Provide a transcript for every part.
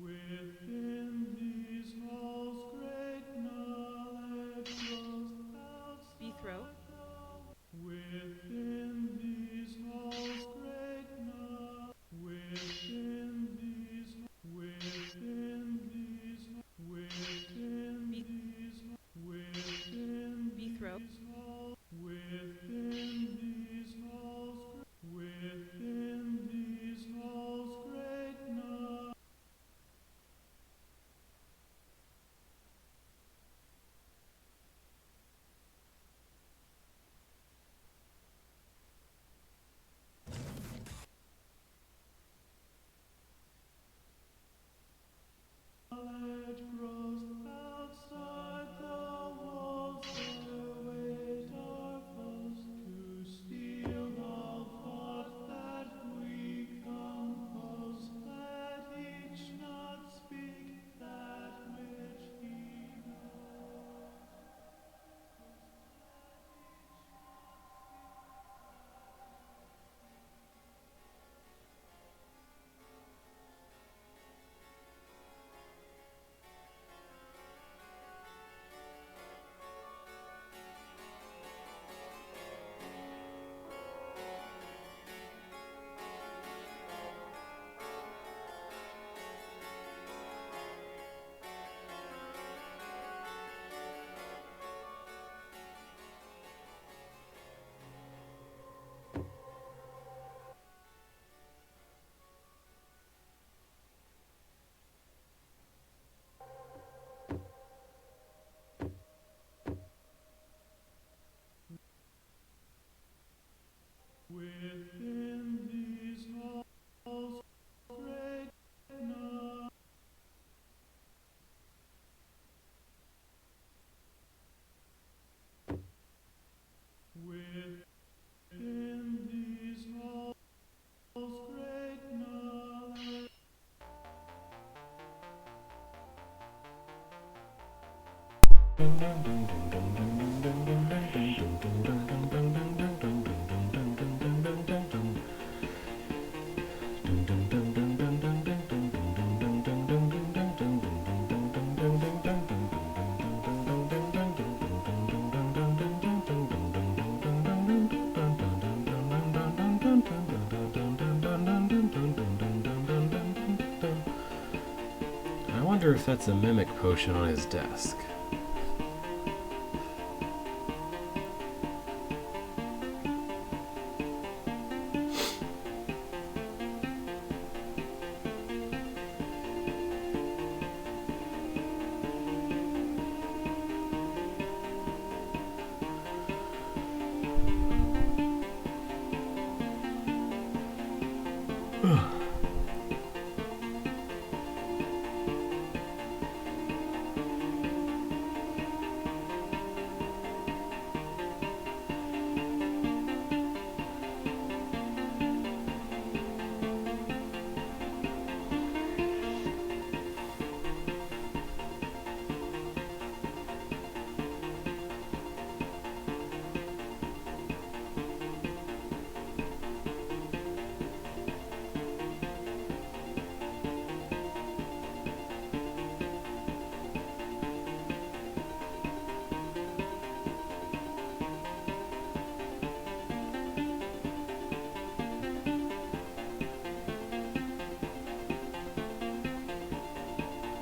Within these halls, great knowledge grows outside now. Within these halls, great knowledge. Within these, within these, within these, within these halls, within these halls, within these halls, great knowledge. Knowledge grows outside the walls. There wait our foes to steal all thought that we compose. Let each not speak that which he knows. Within these halls, great knowledge. Within these halls, great knowledge. I wonder if that's a mimic potion on his desk.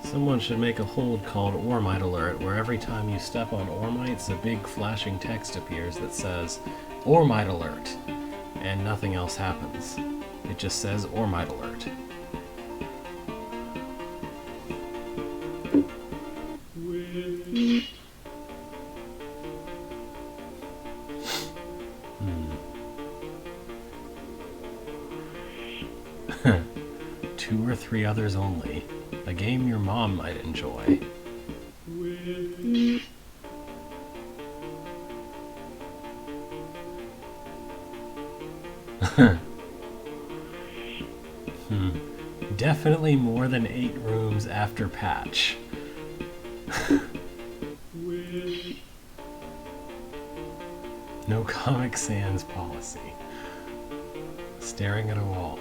Someone should make a hold called Ormite Alert, where every time you step on Ormites, a big flashing text appears that says, Ormite Alert, and nothing else happens. It just says Ormite Alert. Two or three others only. A game your mom might enjoy. Definitely more than 8 rooms after patch. No Comic Sans policy. Staring at a wall.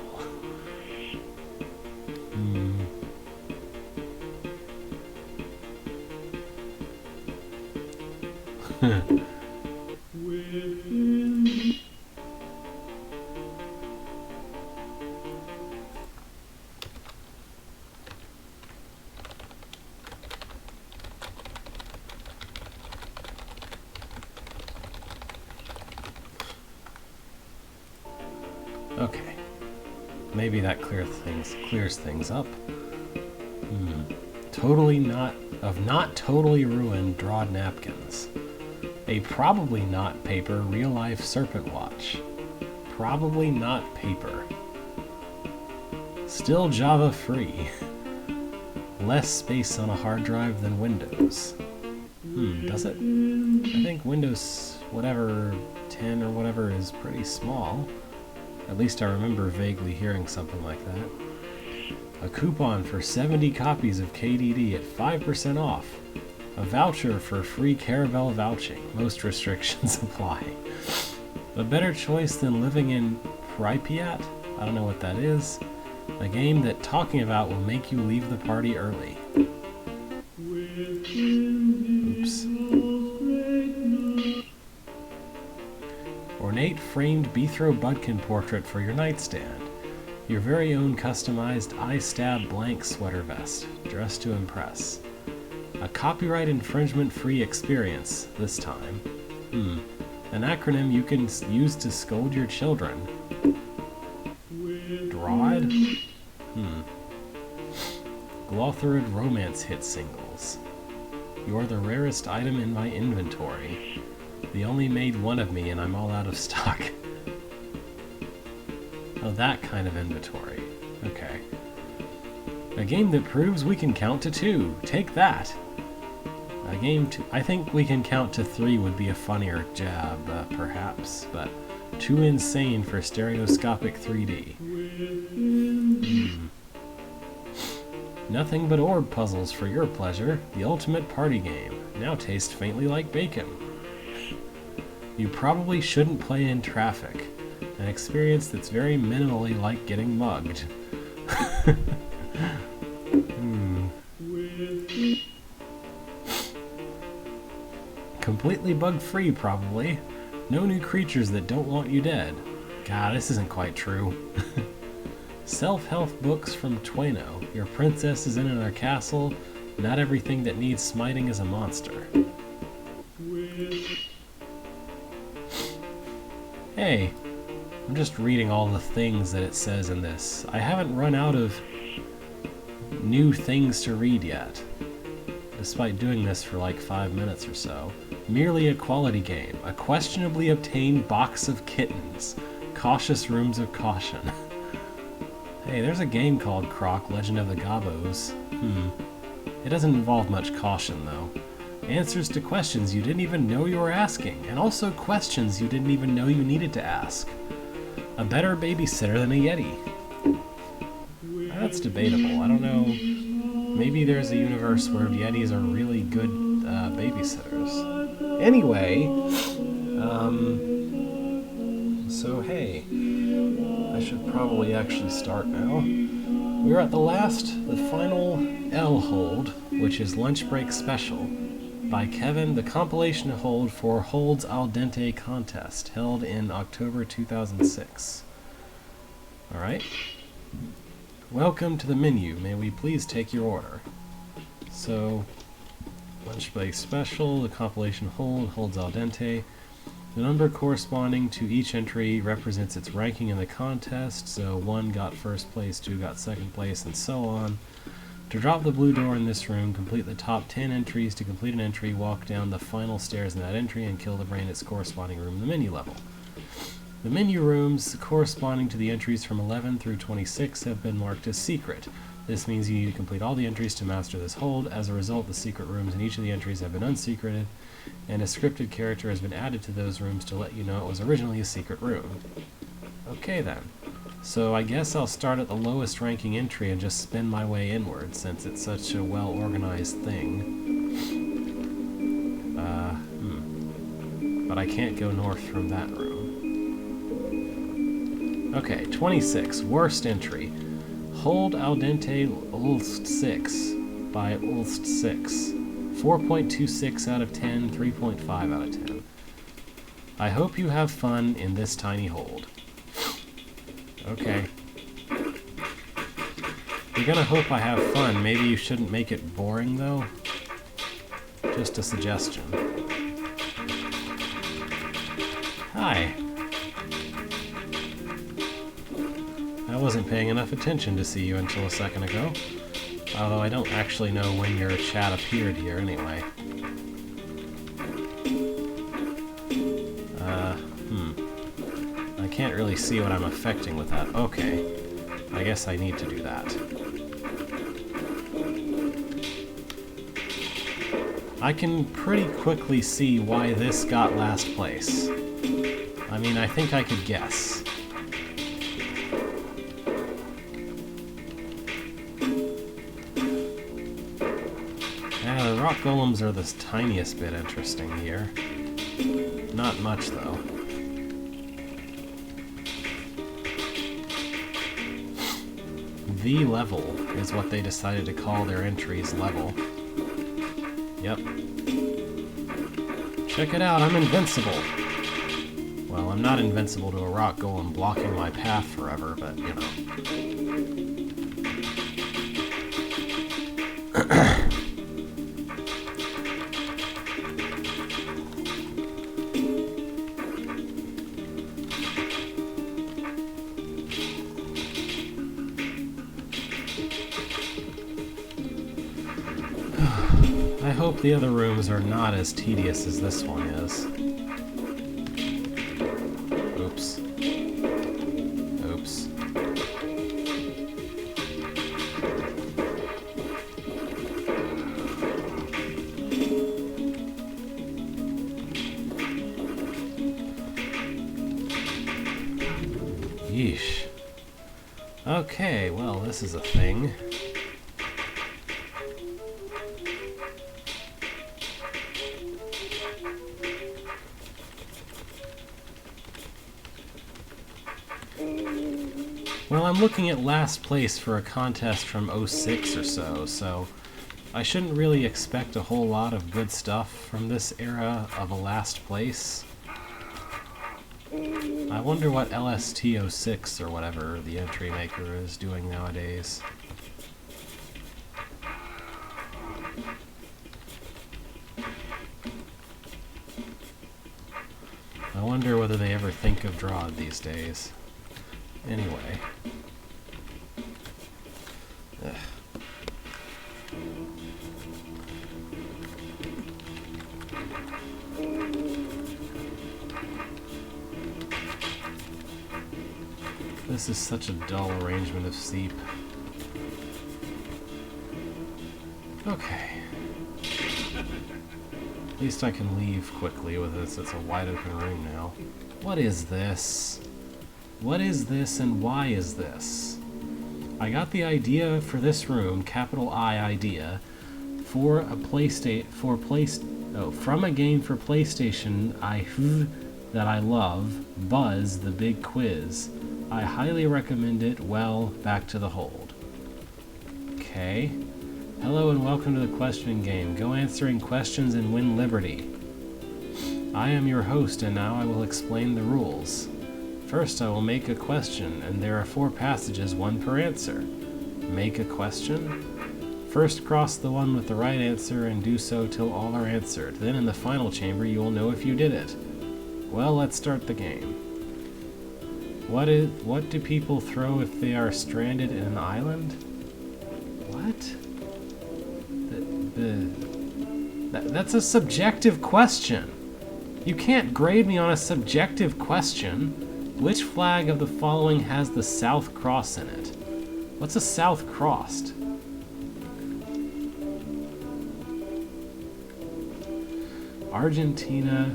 Within Okay. Maybe that clears things up. Not totally ruined drawed napkins. A probably not paper real-life serpent watch. Probably not paper. Still Java free. Less space on a hard drive than Windows. Does it? I think Windows whatever 10 or whatever is pretty small. At least I remember vaguely hearing something like that. A coupon for 70 copies of KDD at 5% off. A voucher for free Caravelle vouching. Most restrictions apply. A better choice than living in Pripyat? I don't know what that is. A game that talking about will make you leave the party early. Oops. Ornate framed Bethro Budkin portrait for your nightstand. Your very own customized I-Stab blank sweater vest, dressed to impress. A copyright infringement-free experience, this time. An acronym you can use to scold your children. Drawed? Glotharid romance hit singles. You're the rarest item in my inventory. They only made one of me and I'm all out of stock. Oh, that kind of inventory. Okay. A game that proves we can count to 2. Take that! A game I think we can count to 3 would be a funnier jab, perhaps, but too insane for stereoscopic 3D. Nothing but orb puzzles for your pleasure. The ultimate party game. Now taste faintly like bacon. You probably shouldn't play in traffic. An experience that's very minimally like getting mugged. Completely bug-free, probably. No new creatures that don't want you dead. God, this isn't quite true. Self-help books from Twano. Your princess is in her castle. Not everything that needs smiting is a monster. Hey, I'm just reading all the things that it says in this. I haven't run out of new things to read yet, despite doing this for like 5 minutes or so. Merely a quality game. A questionably obtained box of kittens. Cautious rooms of caution. Hey, there's a game called Croc, Legend of the Gobos. It doesn't involve much caution, though. Answers to questions you didn't even know you were asking, and also questions you didn't even know you needed to ask. A better babysitter than a Yeti. That's debatable. I don't know. Maybe there's a universe where Yetis are really good babysitters. Anyway, so hey, I should probably actually start now. We're at the final L hold, which is Lunch Break Special, by Kevin, the compilation hold for Hold's Al Dente contest, held in October 2006. Alright. Welcome to the menu. May we please take your order? So, Lunch Break Special, the compilation hold, Hold's Al Dente. The number corresponding to each entry represents its ranking in the contest, so 1 got first place, 2 got second place, and so on. To drop the blue door in this room, complete the top 10 entries. To complete an entry, walk down the final stairs in that entry and kill the brain at its corresponding room in the menu level. The menu rooms corresponding to the entries from 11 through 26 have been marked as secret. This means you need to complete all the entries to master this hold. As a result, the secret rooms in each of the entries have been unsecreted, and a scripted character has been added to those rooms to let you know it was originally a secret room. Okay then. So I guess I'll start at the lowest ranking entry and just spin my way inward, since it's such a well-organized thing. but I can't go north from that room. Okay, 26. Worst entry. Hold al dente Ulst 6 by Ulst 6. 4.26 out of 10, 3.5 out of 10. I hope you have fun in this tiny hold. Okay. You're gonna hope I have fun. Maybe you shouldn't make it boring, though. Just a suggestion. Hi. I wasn't paying enough attention to see you until a second ago. Although I don't actually know when your chat appeared here anyway. I can't really see what I'm affecting with that. Okay. I guess I need to do that. I can pretty quickly see why this got last place. I mean, I think I could guess. Yeah, the rock golems are the tiniest bit interesting here. Not much, though. The level is what they decided to call their entries level. Yep. Check it out, I'm invincible! Well, I'm not invincible to a rock golem blocking my path forever, but, you know. I hope the other rooms are not as tedious as this one is. Oops. Oops. Yeesh. Okay, well, this is a thing. Well, I'm looking at last place for a contest from '06 or so I shouldn't really expect a whole lot of good stuff from this era of a last place. I wonder what LST06 or whatever the entry maker is doing nowadays. I wonder whether they ever think of Drod these days. Anyway. Ugh. This is such a dull arrangement of seep. Okay. At least I can leave quickly with this. It's a wide open room now. What is this? What is this and why is this? I got the idea for this room, capital I idea, for a from a game for PlayStation that I love, Buzz the Big Quiz. I highly recommend it. Well, back to the hold. Okay. Hello and welcome to the question game. Go answering questions and win liberty. I am your host and now I will explain the rules. First, I will make a question, and there are 4 passages, 1 per answer. Make a question? First, cross the one with the right answer and do so till all are answered. Then in the final chamber, you will know if you did it. Well, let's start the game. What do people throw if they are stranded in an island? What? That's a subjective question. You can't grade me on a subjective question. Which flag of the following has the South Cross in it? What's a South Cross? Argentina.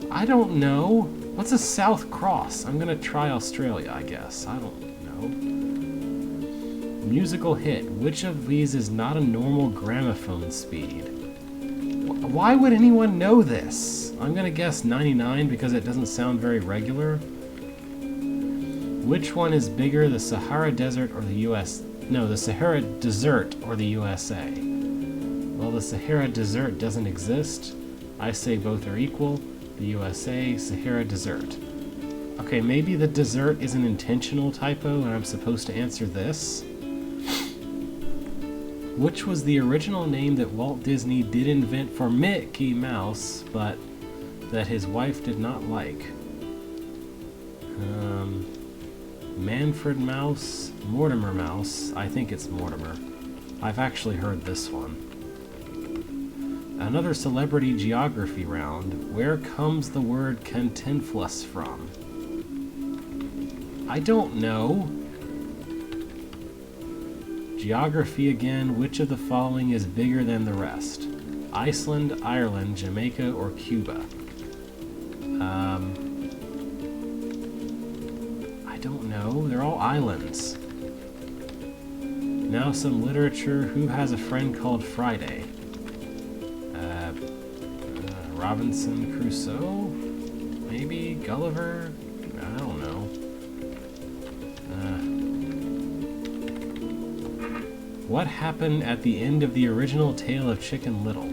I don't know. What's a South Cross? I'm gonna try Australia, I guess. I don't know. Musical hit. Which of these is not a normal gramophone speed? Why would anyone know this? I'm gonna guess 99 because it doesn't sound very regular. Which one is bigger, the Sahara Desert or the US? No, the Sahara Desert or the USA. Well, the Sahara Desert doesn't exist. I say both are equal. The USA, Sahara Desert. Okay, maybe the desert is an intentional typo and I'm supposed to answer this. Which was the original name that Walt Disney did invent for Mickey Mouse, but that his wife did not like? Manfred Mouse, Mortimer Mouse. I think it's Mortimer. I've actually heard this one. Another celebrity geography round. Where comes the word cantinflas from? I don't know. Geography again. Which of the following is bigger than the rest? Iceland, Ireland, Jamaica, or Cuba? I don't know. They're all islands. Now some literature. Who has a friend called Friday? Robinson Crusoe? Maybe? Gulliver? I don't know. What happened at the end of the original Tale of Chicken Little?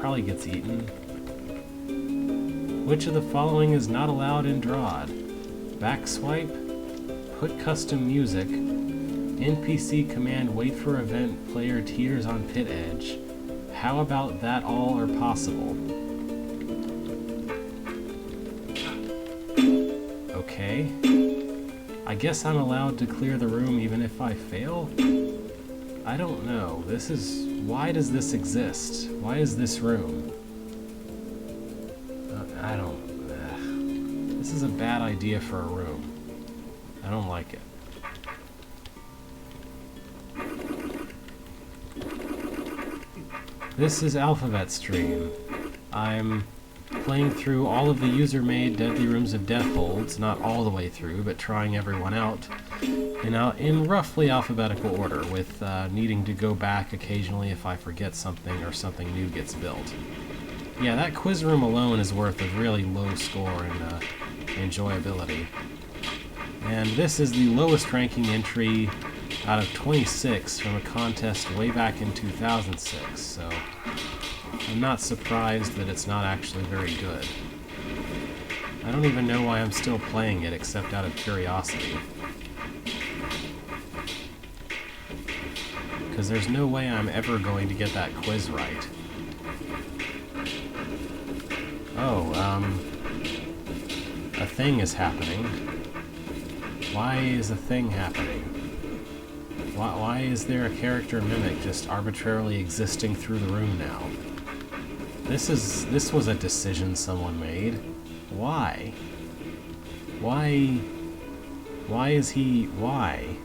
Probably gets eaten. Which of the following is not allowed in Drawd? Backswipe, put custom music, NPC command wait for event, player teeters on pit edge. How about that all are possible? Okay. I guess I'm allowed to clear the room even if I fail? I don't know. This is... Why does this exist? Why is this room? I don't... This is a bad idea for a room. I don't like it. This is Alphabet Stream. I'm playing through all of the user-made Deadly Rooms of Death holds, not all the way through, but trying everyone out in roughly alphabetical order, with needing to go back occasionally if I forget something or something new gets built. Yeah, that quiz room alone is worth a really low score in enjoyability. And this is the lowest ranking entry out of 26 from a contest way back in 2006, so I'm not surprised that it's not actually very good. I don't even know why I'm still playing it except out of curiosity. Because there's no way I'm ever going to get that quiz right. Oh, a thing is happening. Why is a thing happening? Why is there a character mimic just arbitrarily existing through the room now? This was a decision someone made. Why? Why is he... Why?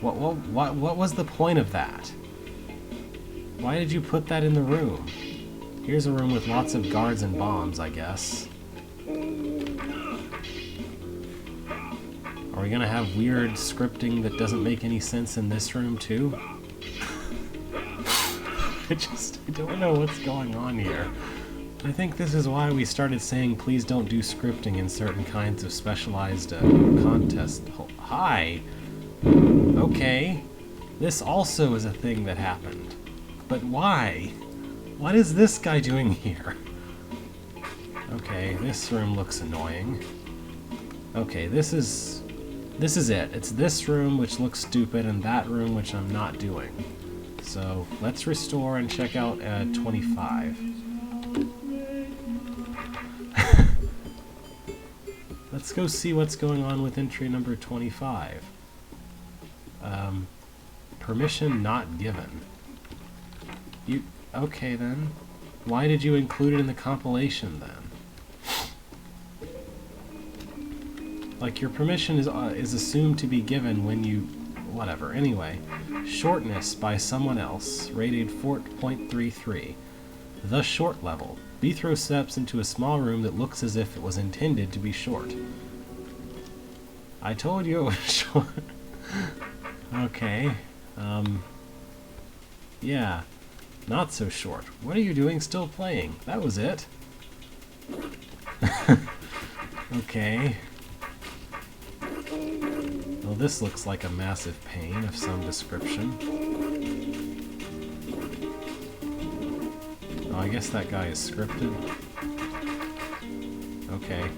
What was the point of that? Why did you put that in the room? Here's a room with lots of guards and bombs, I guess. Are we gonna have weird scripting that doesn't make any sense in this room, too? I don't know what's going on here. I think this is why we started saying please don't do scripting in certain kinds of specialized contests. Hi! Okay. This also is a thing that happened. But why? What is this guy doing here? Okay, this room looks annoying. Okay, this is it. It's this room which looks stupid and that room which I'm not doing. So let's restore and check out 25. Let's go see what's going on with entry number 25. Permission not given. Okay then. Why did you include it in the compilation then? Like, your permission is assumed to be given when you... Whatever. Anyway. Shortness by someone else. Rated 4.33. The short level. B throws steps into a small room that looks as if it was intended to be short. I told you it was short. Okay. Yeah, not so short. What are you doing still playing? That was it. Okay. Well, this looks like a massive pain of some description. Oh, I guess that guy is scripted. Okay.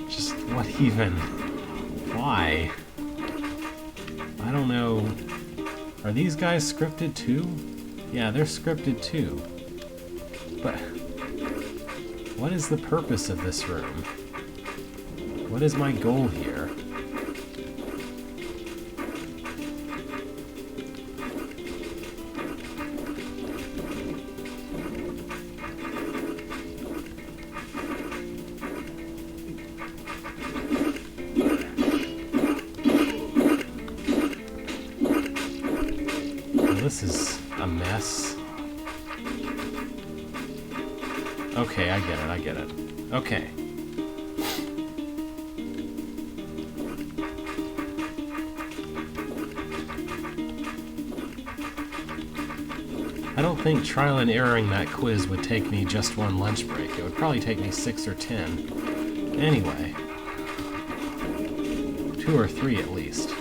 Just what even? Why? I don't know. Are these guys scripted too? Yeah, they're scripted too. But what is the purpose of this room? What is my goal here? Well, this is a mess. Okay, I get it. Okay. I don't think trial and erroring that quiz would take me just one lunch break. It would probably take me 6 or 10. Anyway. 2 or 3 at least.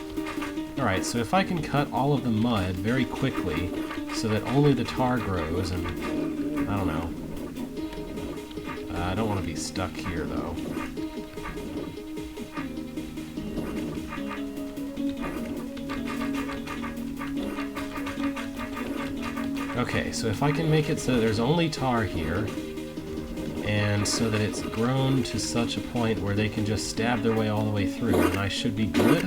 Alright, so if I can cut all of the mud very quickly so that only the tar grows and... I don't know. I don't want to be stuck here, though. Okay, so if I can make it so that there's only tar here, and so that it's grown to such a point where they can just stab their way all the way through, and I should be good?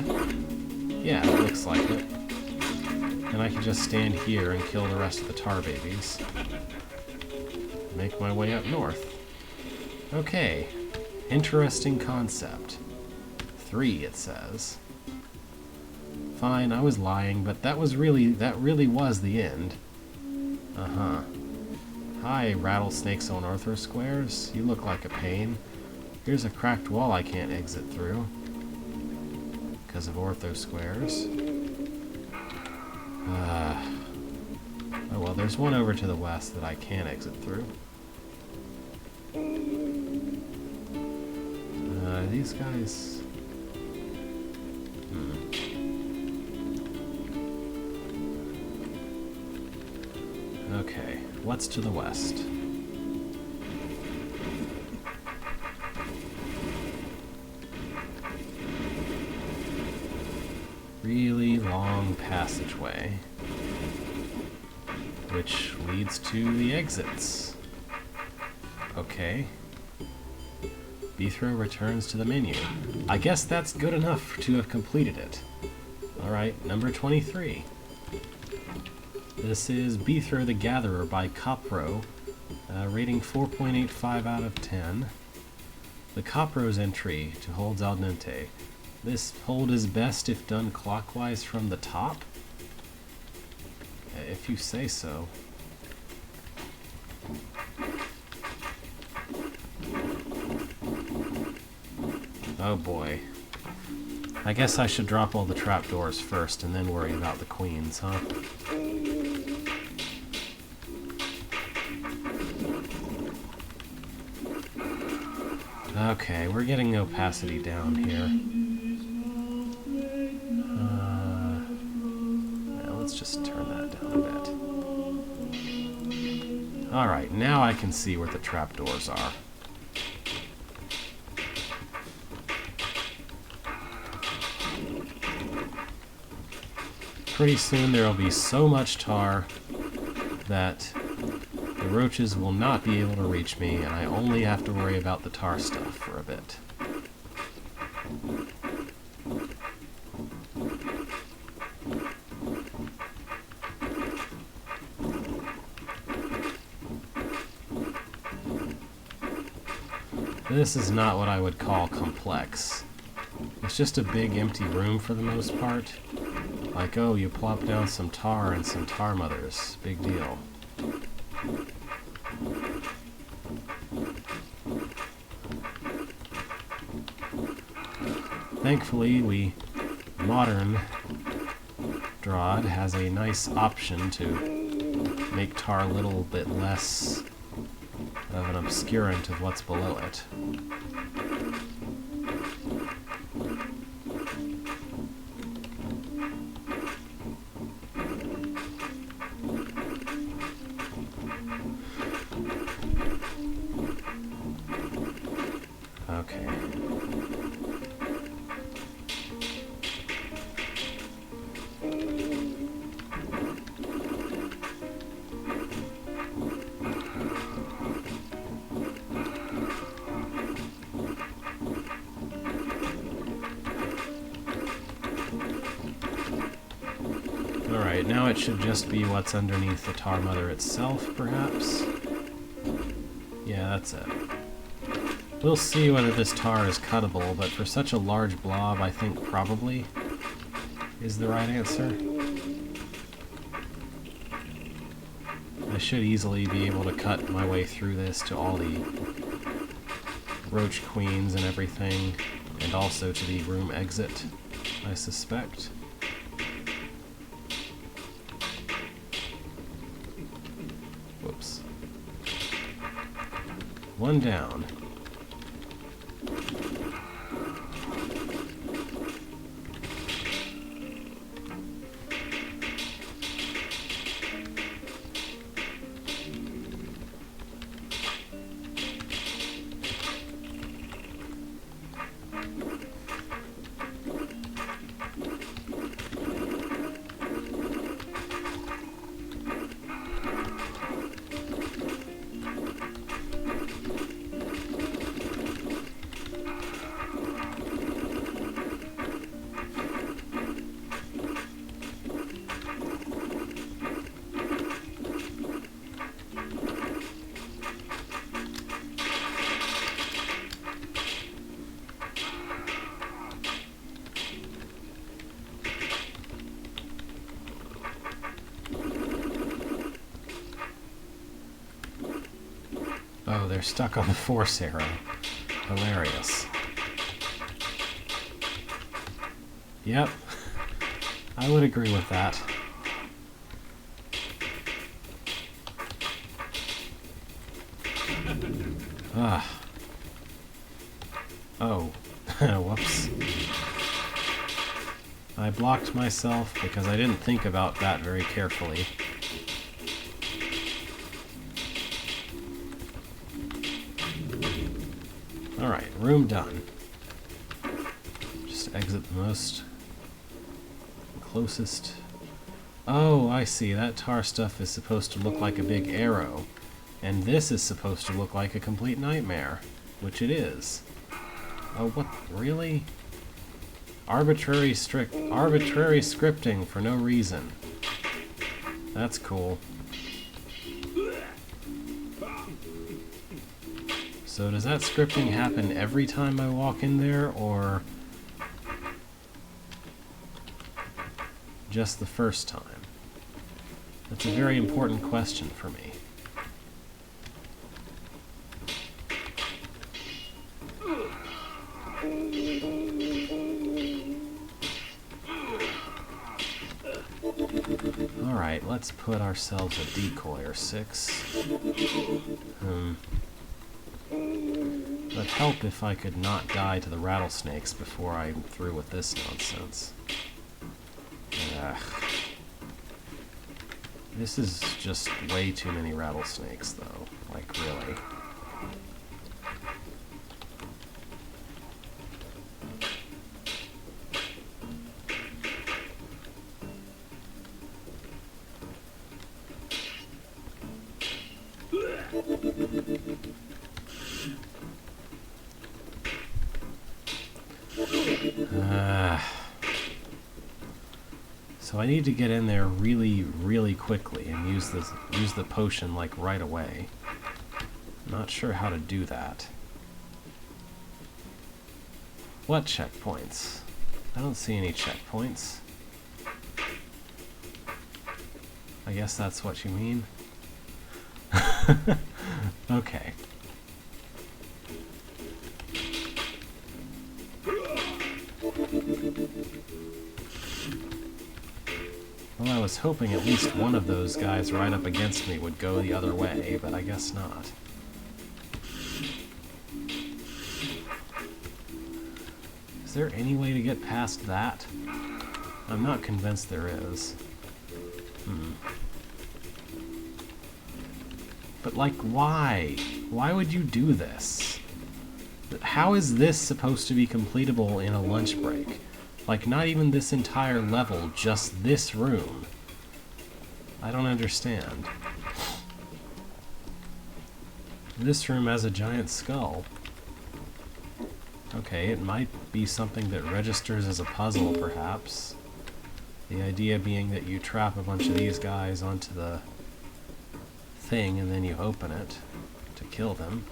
Yeah, it looks like it. And I can just stand here and kill the rest of the tar babies. Make my way up north. Okay, interesting concept. 3, it says. Fine, I was lying, but that really was the end. Uh-huh. Hi, rattlesnakes on ortho squares. You look like a pain. Here's a cracked wall I can't exit through. Because of ortho squares. Oh well, there's one over to the west that I can exit through. These guys... Okay, what's to the west? Really long passageway, which leads to the exits. Okay. Beethro returns to the menu. I guess that's good enough to have completed it. Alright, number 23. This is Beethro the Gatherer by Copro, rating 4.85 out of 10. The Copro's entry to Holds Al Dente. This hold is best if done clockwise from the top? If you say so. Oh boy. I guess I should drop all the trapdoors first and then worry about the queens, huh? Okay, we're getting opacity down here. Yeah, let's just turn that down a bit. Alright, now I can see where the trapdoors are. Pretty soon there will be so much tar that the roaches will not be able to reach me, and I only have to worry about the tar stuff for a bit. This is not what I would call complex. It's just a big empty room for the most part. Like, oh, you plop down some tar and some tar mothers. Big deal. Thankfully, we modern Strahd has a nice option to make tar a little bit less of an obscurant of what's below it. Okay. Alright, now it should just be what's underneath the Tar Mother itself, perhaps? Yeah, that's it. We'll see whether this tar is cuttable, but for such a large blob, I think probably is the right answer. I should easily be able to cut my way through this to all the roach queens and everything, and also to the room exit, I suspect. Whoops. One down. Oh, they're stuck on the force arrow. Hilarious. Yep. I would agree with that. Ah. Oh. Whoops. I blocked myself because I didn't think about that very carefully. Alright, room done. Just exit the most closest. Oh, I see. That tar stuff is supposed to look like a big arrow. And this is supposed to look like a complete nightmare. Which it is. Oh, what? Really? Arbitrary scripting for no reason. That's cool. So does that scripting happen every time I walk in there, or just the first time? That's a very important question for me. Alright, let's put ourselves a decoy or 6. It would help if I could not die to the rattlesnakes before I'm through with this nonsense. Ugh. This is just way too many rattlesnakes, though. Like, really. So I need to get in there really, really quickly and use the potion like right away. Not sure how to do that. What checkpoints? I don't see any checkpoints. I guess that's what you mean. Okay. I was hoping at least one of those guys right up against me would go the other way, but I guess not. Is there any way to get past that? I'm not convinced there is. But like, why? Why would you do this? How is this supposed to be completable in a lunch break? Like, not even this entire level, just this room. I don't understand. This room has a giant skull. Okay, it might be something that registers as a puzzle, perhaps. The idea being that you trap a bunch of these guys onto the thing and then you open it to kill them.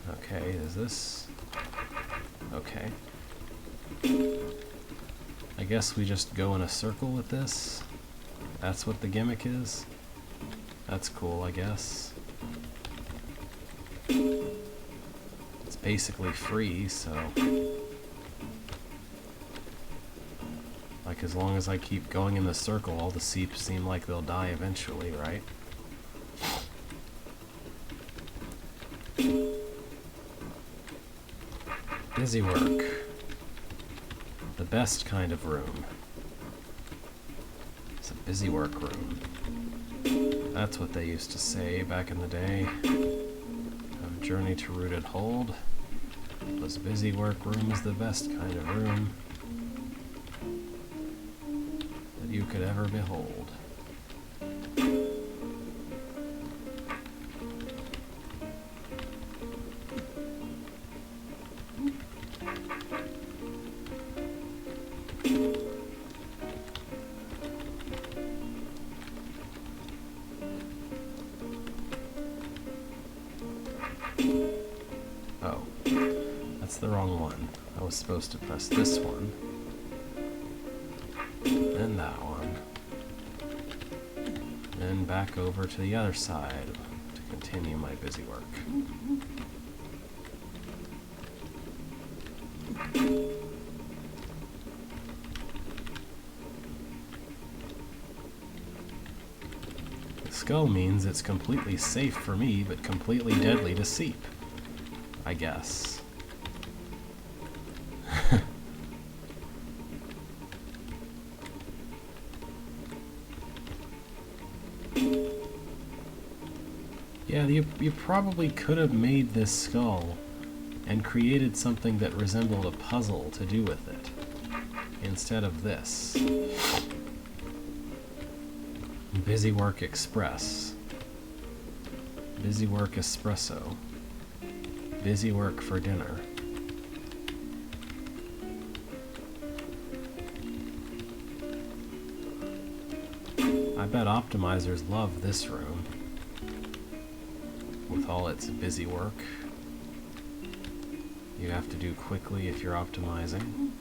Okay, is this... Okay. I guess we just go in a circle with this. That's what the gimmick is. That's cool, I guess. It's basically free, so... Like, as long as I keep going in the circle, all the seeps seem like they'll die eventually, right? Busy work. The best kind of room. It's a busy work room. That's what they used to say back in the day. A journey to Rooted Hold. Was busy work room is the best kind of room that you could ever behold. Oh, that's the wrong one. I was supposed to press this one, and that one, then back over to the other side to continue my busy work. The skull means it's completely safe for me, but completely deadly to Seep, I guess. Yeah, you probably could have made this skull and created something that resembled a puzzle to do with it, instead of this. Busy Work Express. Busy Work Espresso. Busy Work for dinner. I bet optimizers love this room, with all its busy work you have to do quickly if you're optimizing.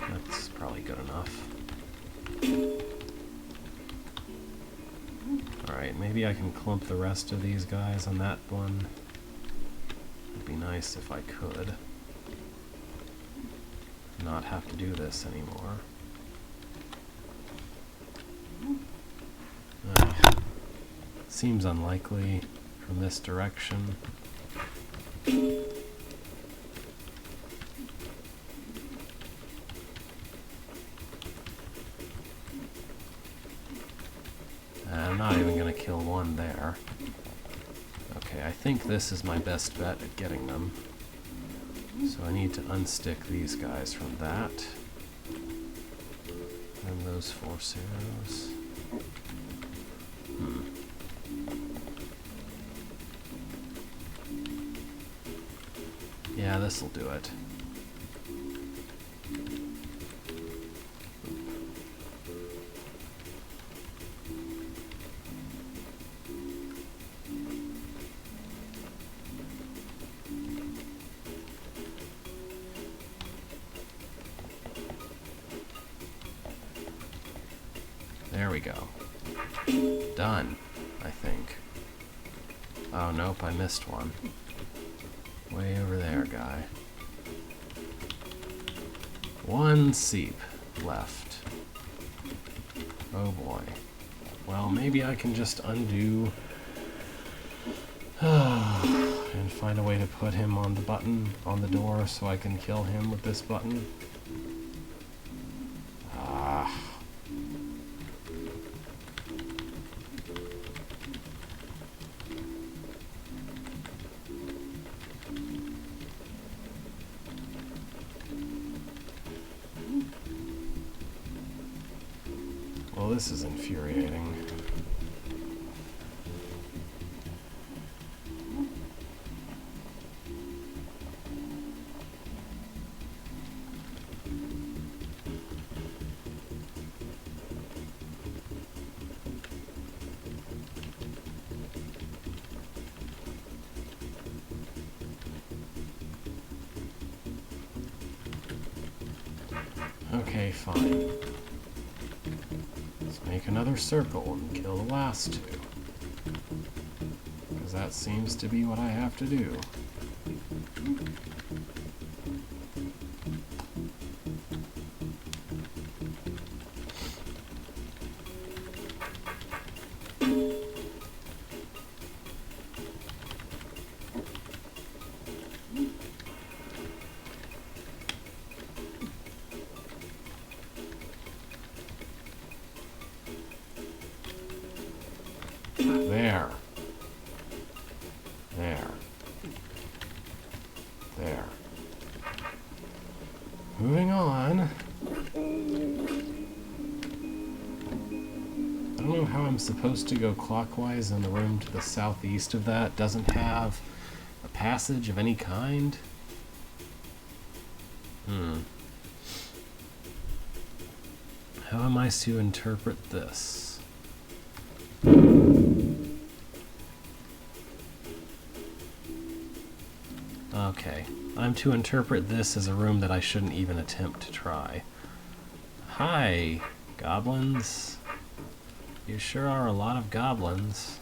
That's probably good enough. Alright, maybe I can clump the rest of these guys on that one. It'd be nice if I could not have to do this anymore. Seems unlikely from this direction. I'm not even going to kill one there. Okay, I think this is my best bet at getting them. So I need to unstick these guys from that. And those 4 zeros. Yeah, this'll do it. There we go. Done, I think. Oh, nope, I missed one. Way over there, guy. One seep left. Oh boy. Well, maybe I can just undo and find a way to put him on the button on the door so I can kill him with this button. Ah. Well, this is infuriating. Okay, fine. Let's make another circle and kill the last two. Because that seems to be what I have to do. There. There. There. Moving on. I don't know how I'm supposed to go clockwise, and the room to the southeast of that doesn't have a passage of any kind. How am I to interpret this? Okay, I'm to interpret this as a room that I shouldn't even attempt to try. Hi, goblins. You sure are a lot of goblins.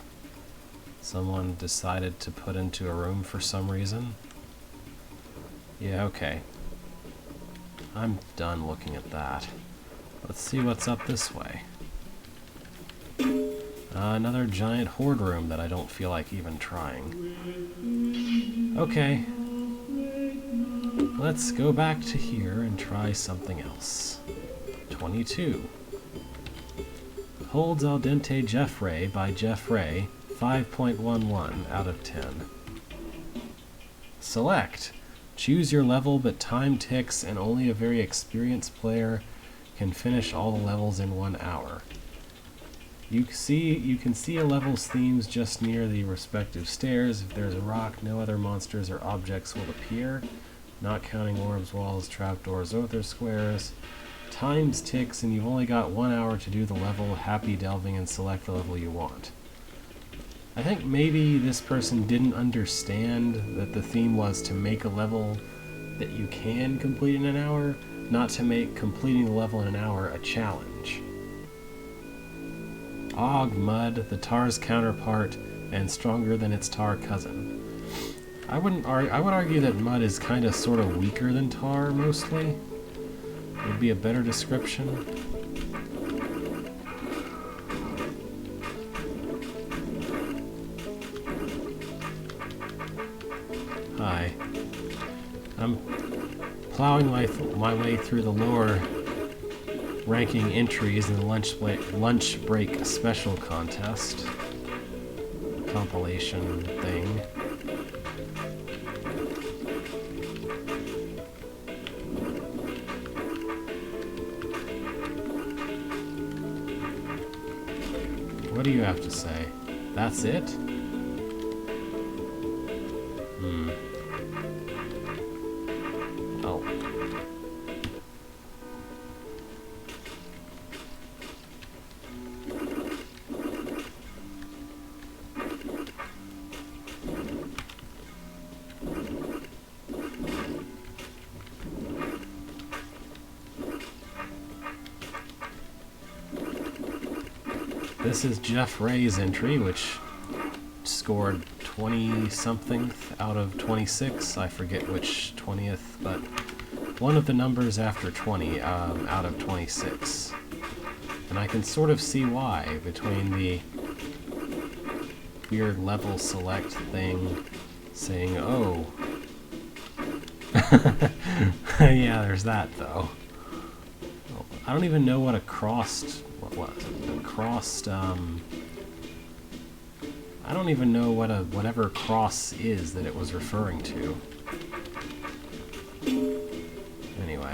Someone decided to put into a room for some reason. Yeah, okay. I'm done looking at that. Let's see what's up this way. Another giant horde room that I don't feel like even trying. Okay. Let's go back to here and try something else. 22. Holds Al Dente Jeffrey by Jeffrey, 5.11 out of 10. Select. Choose your level, but time ticks and only a very experienced player can finish all the levels in 1 hour. You can see a level's themes just near the respective stairs. If there's a rock, no other monsters or objects will appear, not counting orbs, walls, trapdoors, or other squares. Times ticks, and you've only got 1 hour to do the level. Happy delving and select the level you want. I think maybe this person didn't understand that the theme was to make a level that you can complete in an hour, not to make completing the level in an hour a challenge. Og Mud, the Tar's counterpart, and stronger than its Tar cousin. I would argue that Mud is kind of sort of weaker than Tar, mostly. Would be a better description. Hi. I'm plowing my way through the lower ranking entries in the lunch break special contest compilation thing. What do you have to say? That's it? Oh. This is Jeff Ray's entry, which scored 20-something out of 26. I forget which 20th, but one of the numbers after 20 out of 26. And I can sort of see why, between the weird level select thing saying, oh. Yeah, there's that, though. I don't even know what a crossed... I don't even know what whatever cross is that it was referring to. Anyway.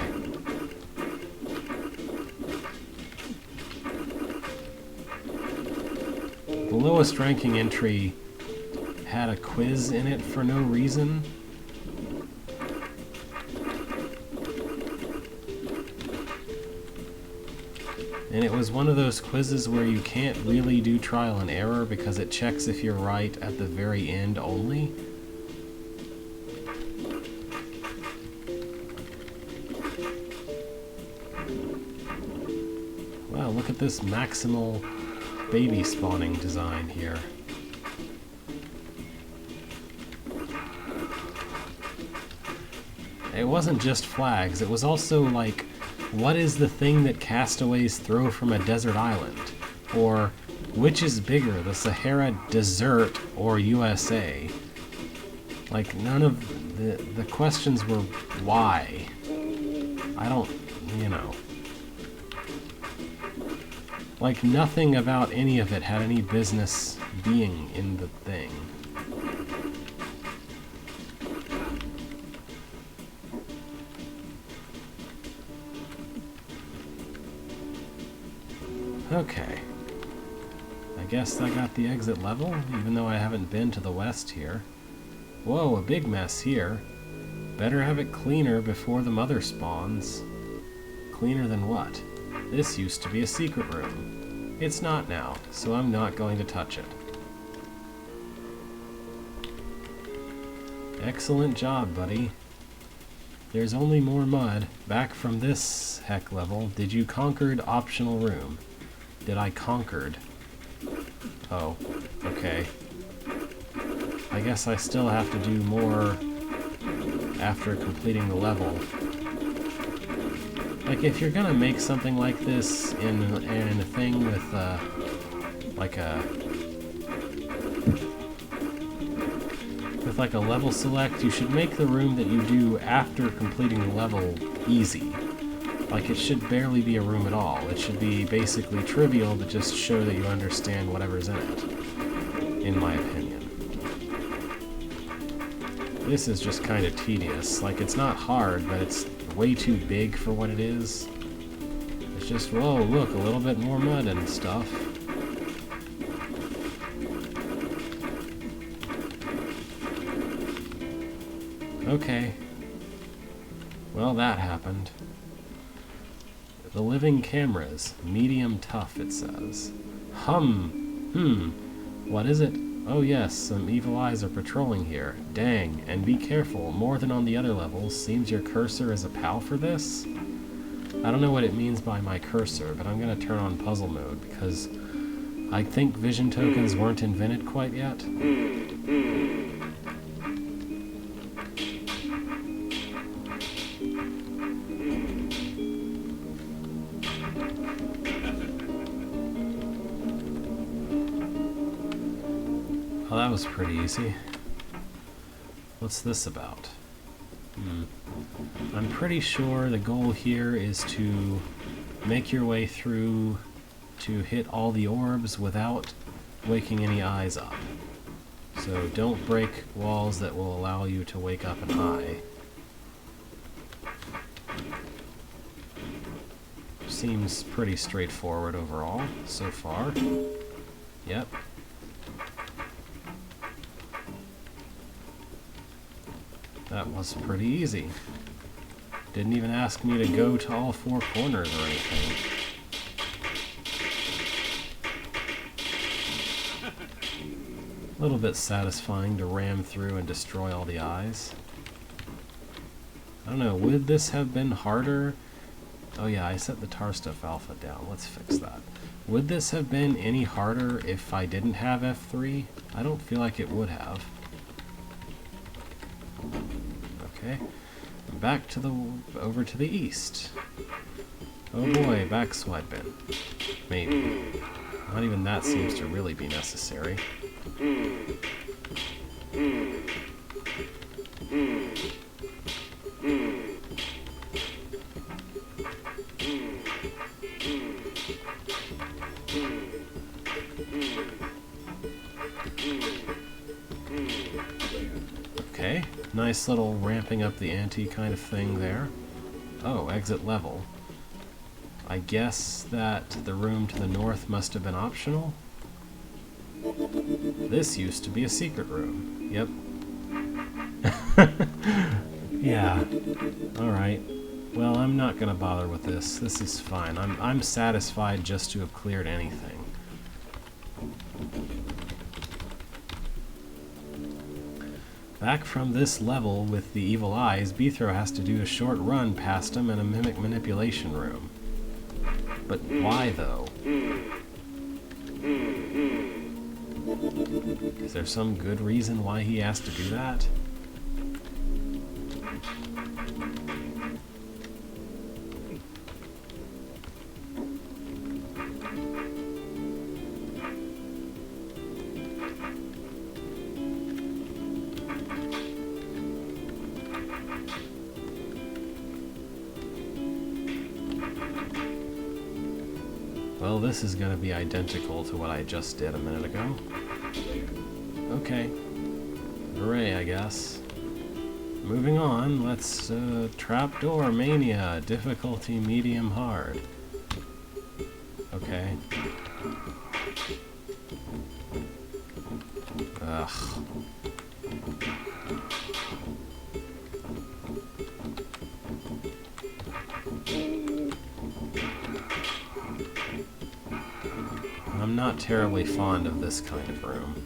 The lowest ranking entry had a quiz in it for no reason. And it was one of those quizzes where you can't really do trial and error because it checks if you're right at the very end only. Wow, look at this maximal baby spawning design here. It wasn't just flags, it was also like, what is the thing that castaways throw from a desert island? Or, which is bigger, the Sahara Desert or USA? Like, none of the questions were why. I don't, you know. Like, nothing about any of it had any business being in the thing. Okay. I guess I got the exit level, even though I haven't been to the west here. Whoa, a big mess here. Better have it cleaner before the mother spawns. Cleaner than what? This used to be a secret room. It's not now, so I'm not going to touch it. Excellent job, buddy. There's only more mud. Back from this heck level. Did you conquered optional room? Did I conquered? Oh, okay. I guess I still have to do more after completing the level. Like, if you're gonna make something like this in a thing with, like a level select, you should make the room that you do after completing the level easy. Like, it should barely be a room at all. It should be basically trivial to just show that you understand whatever's in it, in my opinion. This is just kind of tedious. Like, it's not hard, but it's way too big for what it is. It's just, whoa, look, a little bit more mud and stuff. Okay. Well, that happened. The living cameras. Medium tough, it says. What is it? Oh yes, some evil eyes are patrolling here. Dang, and be careful, more than on the other levels. Seems your cursor is a PAL for this? I don't know what it means by my cursor, but I'm gonna turn on puzzle mode, because I think vision tokens weren't invented quite yet. Well, that was pretty easy. What's this about? I'm pretty sure the goal here is to make your way through to hit all the orbs without waking any eyes up. So don't break walls that will allow you to wake up an eye. Seems pretty straightforward overall so far. Yep. That was pretty easy. Didn't even ask me to go to all four corners or anything. A little bit satisfying to ram through and destroy all the eyes. I don't know, would this have been harder Oh yeah, I set the tar stuff alpha down. Let's fix that. Would this have been any harder if I didn't have F3? I don't feel like it would have. Okay. Back to the... over to the east. Oh boy, back swiping. Maybe. Not even that seems to really be necessary. Okay, nice little ramping up the ante kind of thing there. Oh, exit level. I guess that the room to the north must have been optional. This used to be a secret room. Yep. Yeah. Alright. Well, I'm not gonna bother with this. This is fine. I'm satisfied just to have cleared anything. Back from this level with the evil eyes, Beethro has to do a short run past him in a mimic manipulation room. But why, though? Is there some good reason why he has to do that? Well, this is going to be identical to what I just did a minute ago. Okay. Hooray, I guess. Moving on, let's Trapdoor Mania, difficulty medium hard. Okay. Ugh. I'm not terribly fond of this kind of room.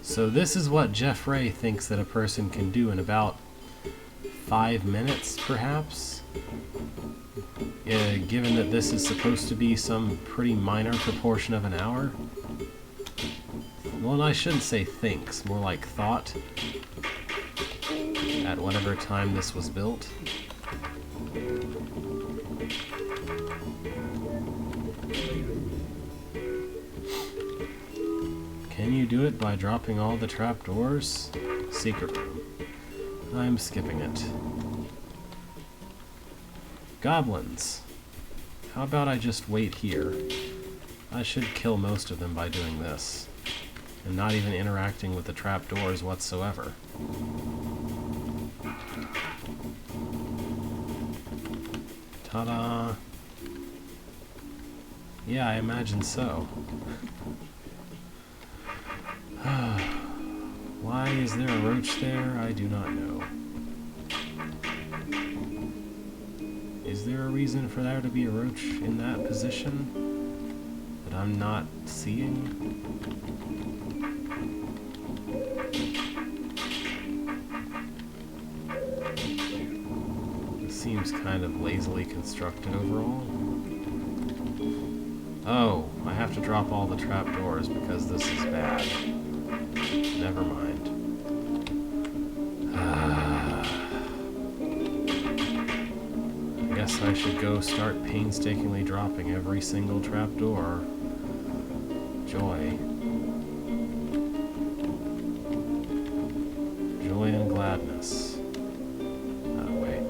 So this is what Jeff Ray thinks that a person can do in about 5 minutes, perhaps? Given that this is supposed to be some pretty minor proportion of an hour? Well, I shouldn't say thinks, more like thought. At whatever time this was built. Can you do it by dropping all the trapdoors? Secret room. I'm skipping it. Goblins. How about I just wait here? I should kill most of them by doing this. And not even interacting with the trapdoors whatsoever. Ta-da! Yeah, I imagine so. Why is there a roach there? I do not know. Is there a reason for there to be a roach in that position that I'm not seeing? It seems kind of lazily constructed overall. Oh, I have to drop all the trapdoors because this is bad. Never mind. I guess I should go start painstakingly dropping every single trapdoor. Joy. Joy and gladness. Oh, wait.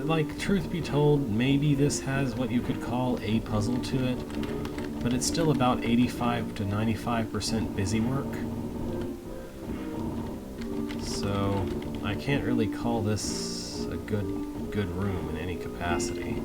like, truth be told, maybe this has what you could call a puzzle to it, but it's still about 85 to 95% busy work. So I can't really call this a good room in any capacity.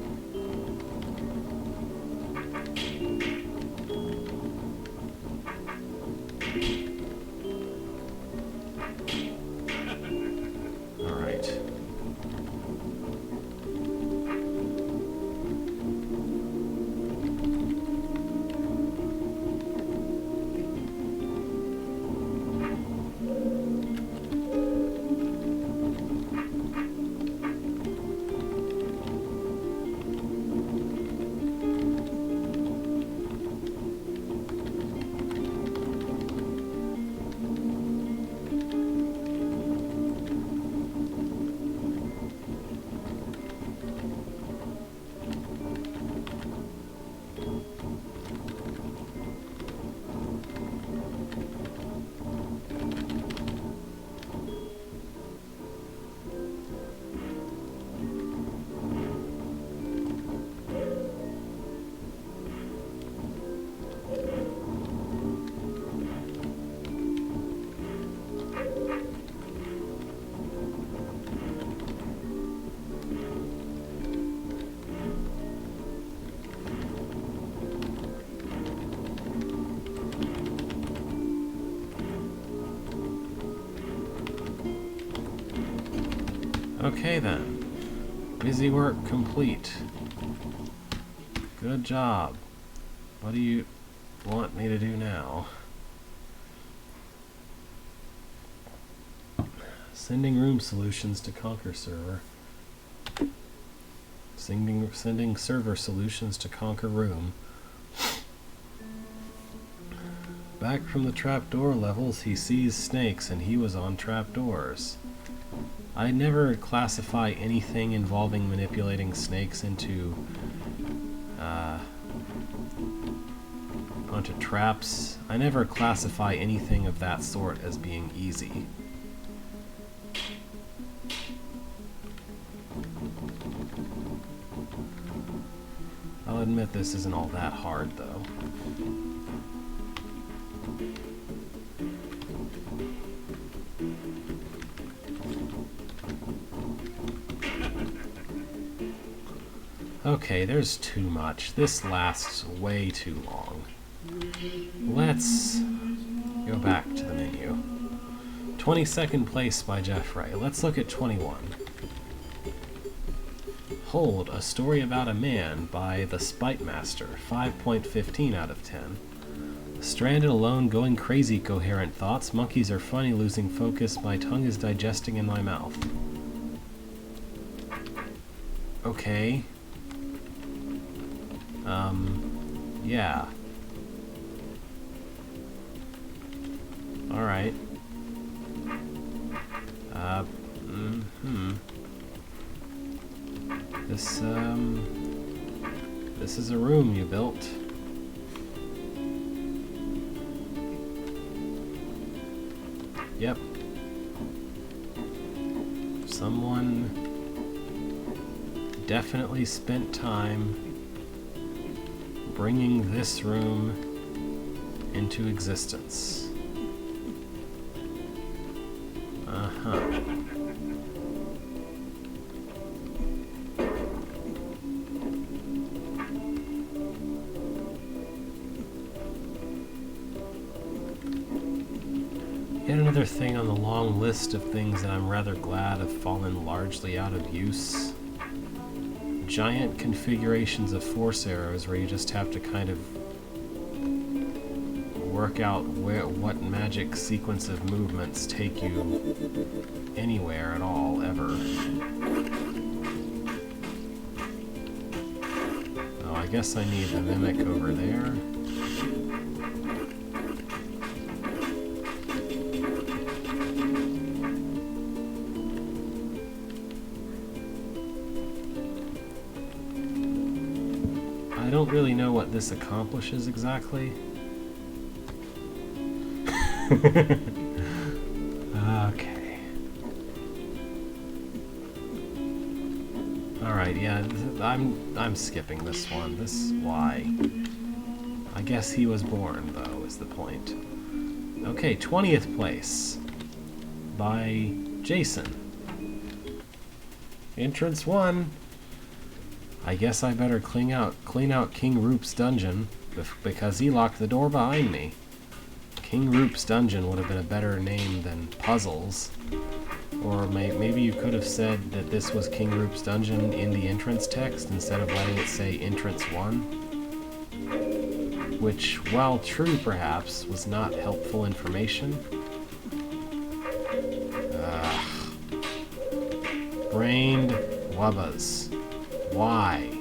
Okay then. Busy work complete. Good job. What do you want me to do now? Sending room solutions to Conquer server. Sending server solutions to Conquer room. Back from the trapdoor levels, he sees snakes and he was on trapdoors. I never classify anything involving manipulating snakes into onto traps. I never classify anything of that sort as being easy. I'll admit this isn't all that hard, though. Okay, there's too much. This lasts way too long. Let's go back to the menu. 22nd place by Jeffrey. Let's look at 21. Hold, a story about a man by The Spite Master. 5.15 out of 10. Stranded alone, going crazy, coherent thoughts. Monkeys are funny, losing focus. My tongue is digesting in my mouth. Okay. Yeah. Alright. This is a room you built. Yep. Someone definitely spent time bringing this room into existence. Uh-huh. Yet another thing on the long list of things that I'm rather glad have fallen largely out of use. Giant configurations of force arrows where you just have to kind of work out what magic sequence of movements take you anywhere at all, ever. Oh, I guess I need the mimic over there. I don't really know what this accomplishes exactly. Okay. Alright, yeah, I'm skipping this one. This why. I guess he was born, though, is the point. Okay, 20th place. By Jason. Entrance 1. I guess I better clean out King Roop's dungeon, because he locked the door behind me. King Roop's dungeon would have been a better name than Puzzles. Or maybe you could have said that this was King Roop's dungeon in the entrance text instead of letting it say Entrance 1. Which, while true perhaps, was not helpful information. Brained Wubbas. Why?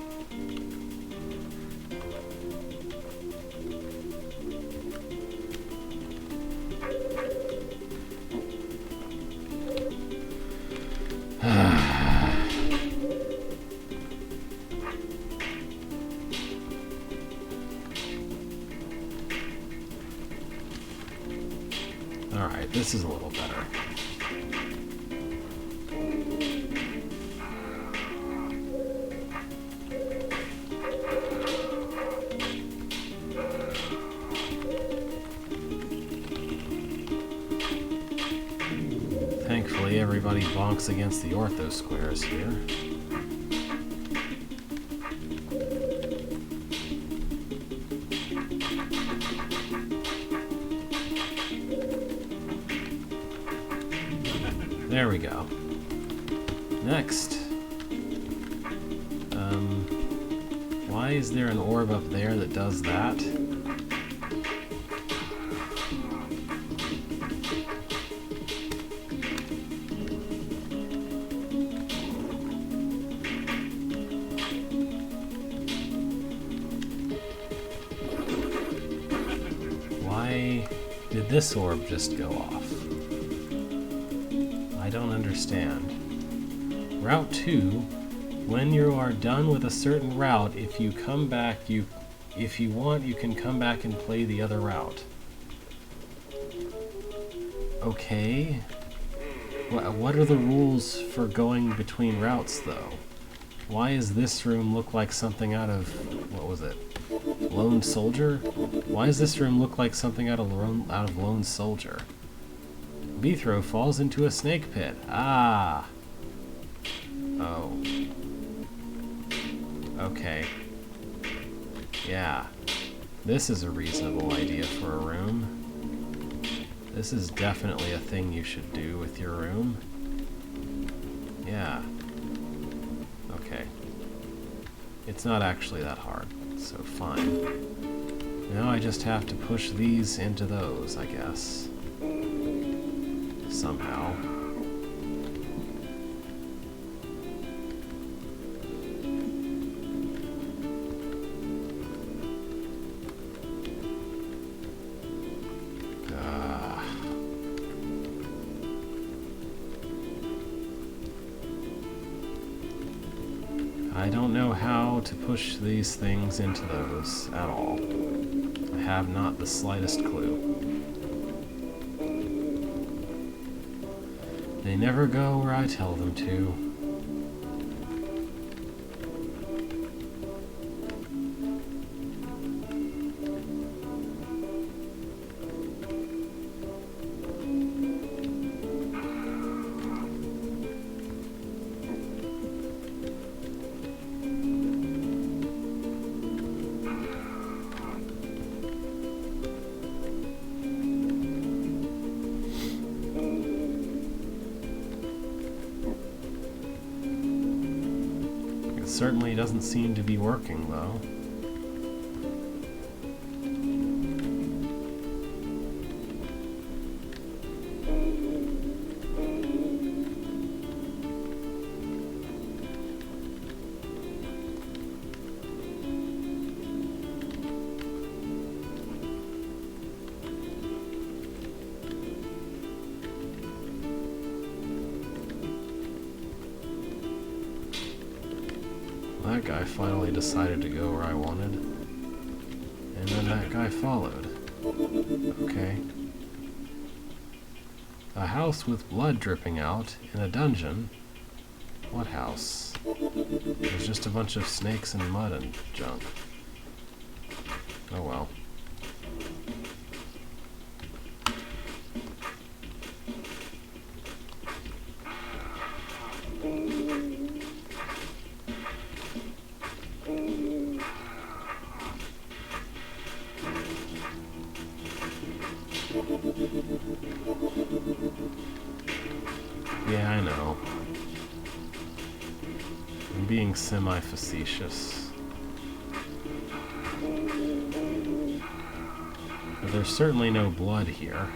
Alright, this is a little better. Thankfully, everybody bonks against the ortho squares here. There we go. Next. Why is there an orb up there that does that? Why did this orb just go off? I don't understand. Route 2, when you are done with a certain route, if you come back, if you want, you can come back and play the other route. Okay. What are the rules for going between routes, though? Why does this room look like something out of, what was it? Lone Soldier? Why does this room look like something out of Lone Soldier? Beethro falls into a snake pit. Ah. Oh. Okay. Yeah. This is a reasonable idea for a room. This is definitely a thing you should do with your room. Yeah. Okay. It's not actually that hard, so fine. Now I just have to push these into those, I guess. Somehow. I don't know how to push these things into those at all. I have not the slightest clue. They never go where I tell them to. Certainly doesn't seem to be working, though. That guy finally decided to go where I wanted. And then that guy followed. Okay. A house with blood dripping out in a dungeon. What house? There's just a bunch of snakes and mud and junk. Oh well. Yeah, I know. I'm being semi-facetious. But there's certainly no blood here.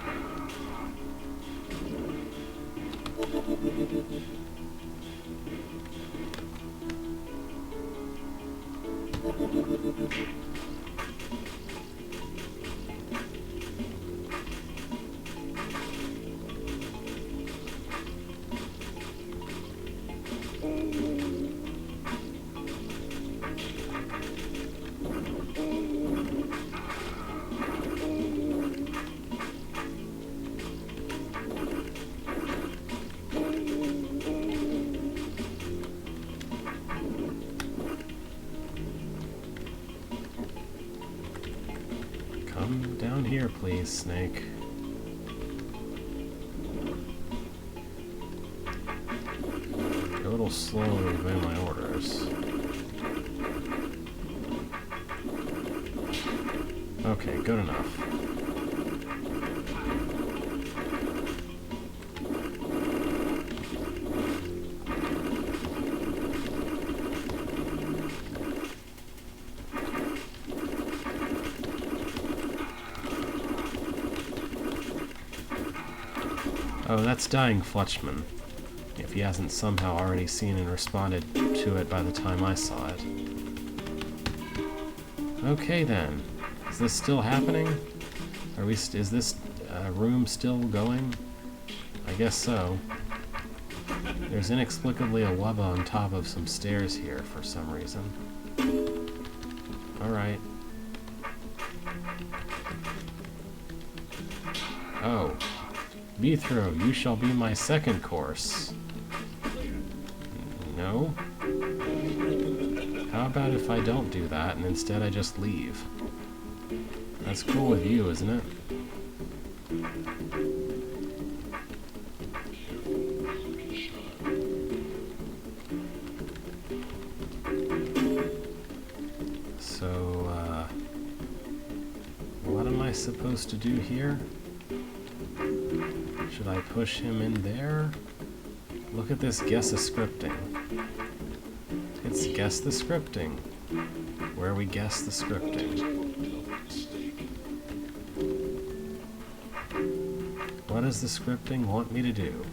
Come down here, please, Snake. Go a little slow to obey my orders. Okay, good enough. Oh, that's Dying Fletchman, if he hasn't somehow already seen and responded to it by the time I saw it. Okay then, is this still happening? Are we? Is this room still going? I guess so. There's inexplicably a wubba on top of some stairs here for some reason. Alright. Oh. Mithro, you shall be my second course. No? How about if I don't do that and instead I just leave? That's cool with you, isn't it? So, what am I supposed to do here? Should I push him in there? Look at this guess a scripting. It's guess the scripting. Where we guess the scripting. What does the scripting want me to do?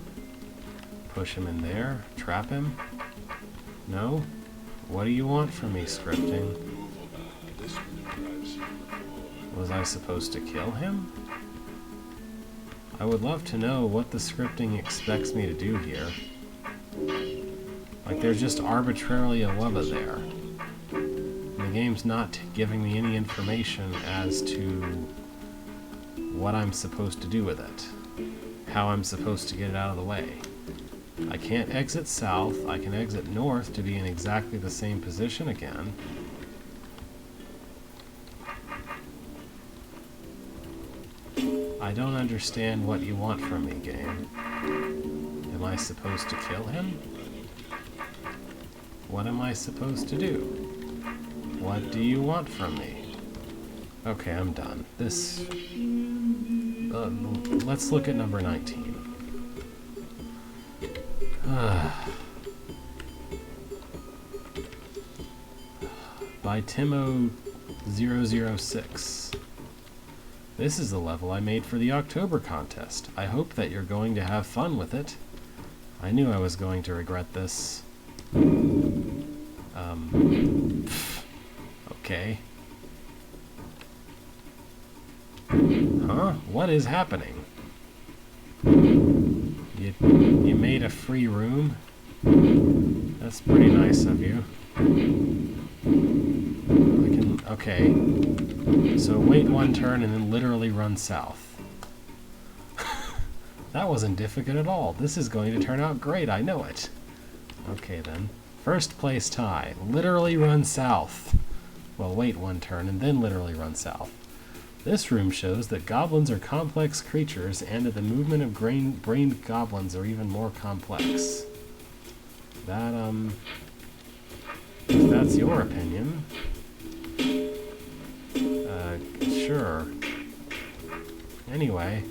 Push him in there? Trap him? No? What do you want from me, scripting? Was I supposed to kill him? I would love to know what the scripting expects me to do here. Like, there's just arbitrarily a wubba there. And the game's not giving me any information as to what I'm supposed to do with it. How I'm supposed to get it out of the way. I can't exit south, I can exit north to be in exactly the same position again. I don't understand what you want from me, game. Am I supposed to kill him? What am I supposed to do? What do you want from me? Okay, I'm done. This... let's look at number 19. By Timo006. This is the level I made for the October contest. I hope that you're going to have fun with it. I knew I was going to regret this. Okay. Huh? What is happening? You made a free room? That's pretty nice of you. Okay. So wait one turn and then literally run south. That wasn't difficult at all. This is going to turn out great, I know it. Okay then. First place tie. Literally run south. Well, wait one turn and then literally run south. This room shows that goblins are complex creatures and that the movement of brained goblins are even more complex. That, if that's your opinion. Sure. Anyway.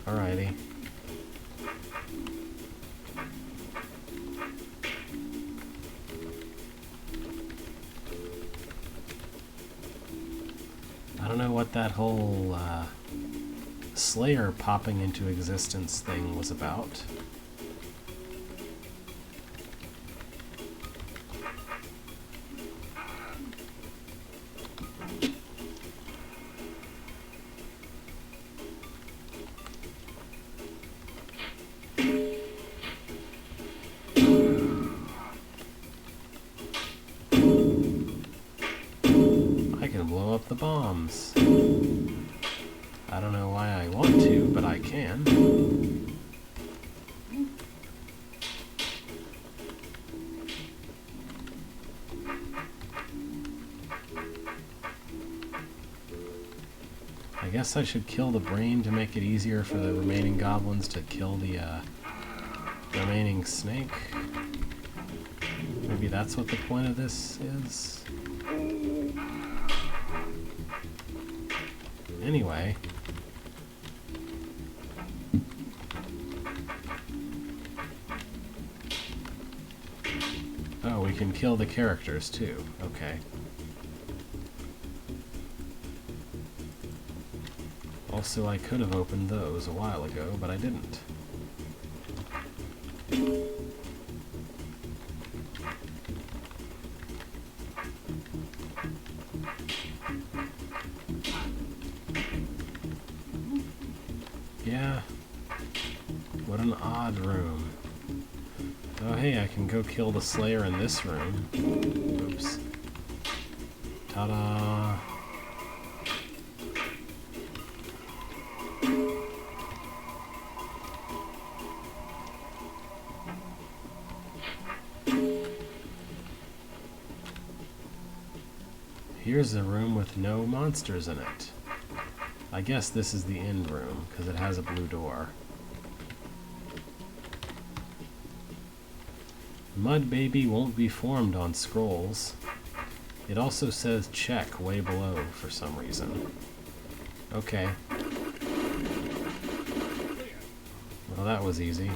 Alrighty. I don't know what that whole Slayer popping into existence thing was about. Blow up the bombs. I don't know why I want to, but I can. I guess I should kill the brain to make it easier for the remaining goblins to kill the remaining snake. Maybe that's what the point of this is. Anyway. Oh, we can kill the characters too. Okay. Also, I could have opened those a while ago, but I didn't. Yeah. What an odd room. Oh hey, I can go kill the Slayer in this room. Oops. Ta-da! Here's a room with no monsters in it. I guess this is the end room, because it has a blue door. Mud Baby won't be formed on scrolls. It also says check way below for some reason. Okay. Well, that was easy.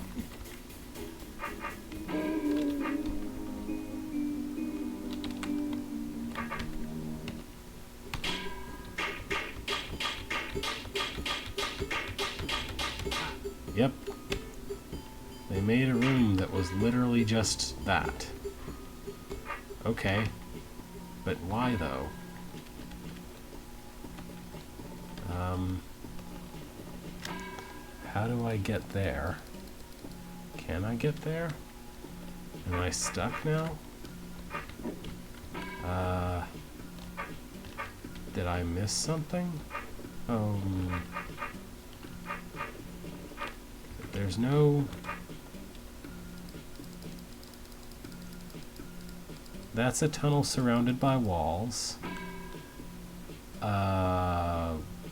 Yep. They made a room that was literally just that. Okay. But why though? How do I get there? Can I get there? Am I stuck now? Did I miss something? There's no... That's a tunnel surrounded by walls.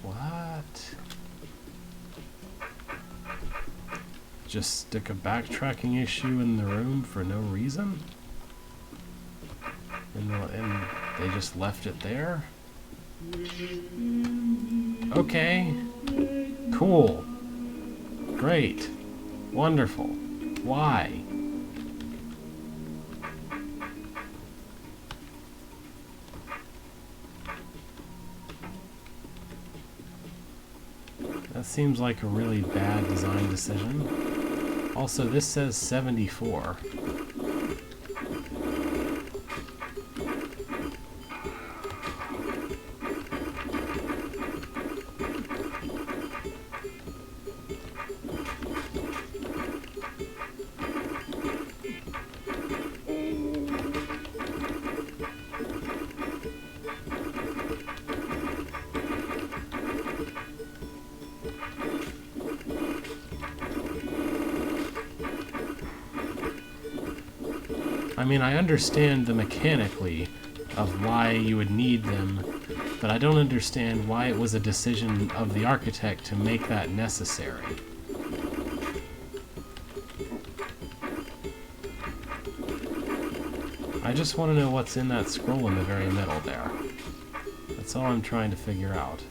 What? Just stick a backtracking issue in the room for no reason? And they just left it there? Okay. Cool. Great. Wonderful. Why? That seems like a really bad design decision. Also, this says 74. mean, I understand the mechanically of why you would need them, but I don't understand why it was a decision of the architect to make that necessary. I just want to know what's in that scroll in the very middle there. That's all I'm trying to figure out.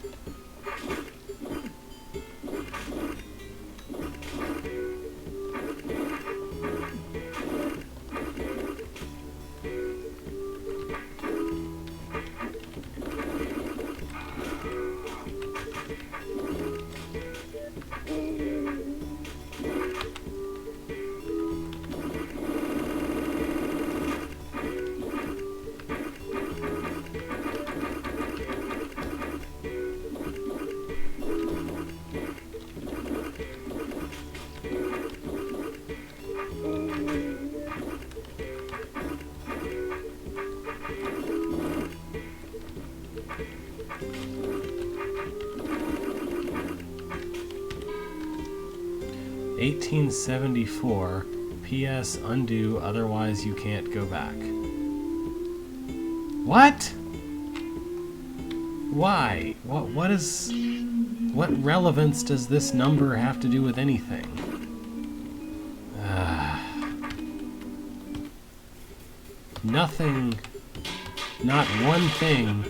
"1874. P.S. Undo, otherwise you can't go back." What? Why? What relevance does this number have to do with anything? Nothing, not one thing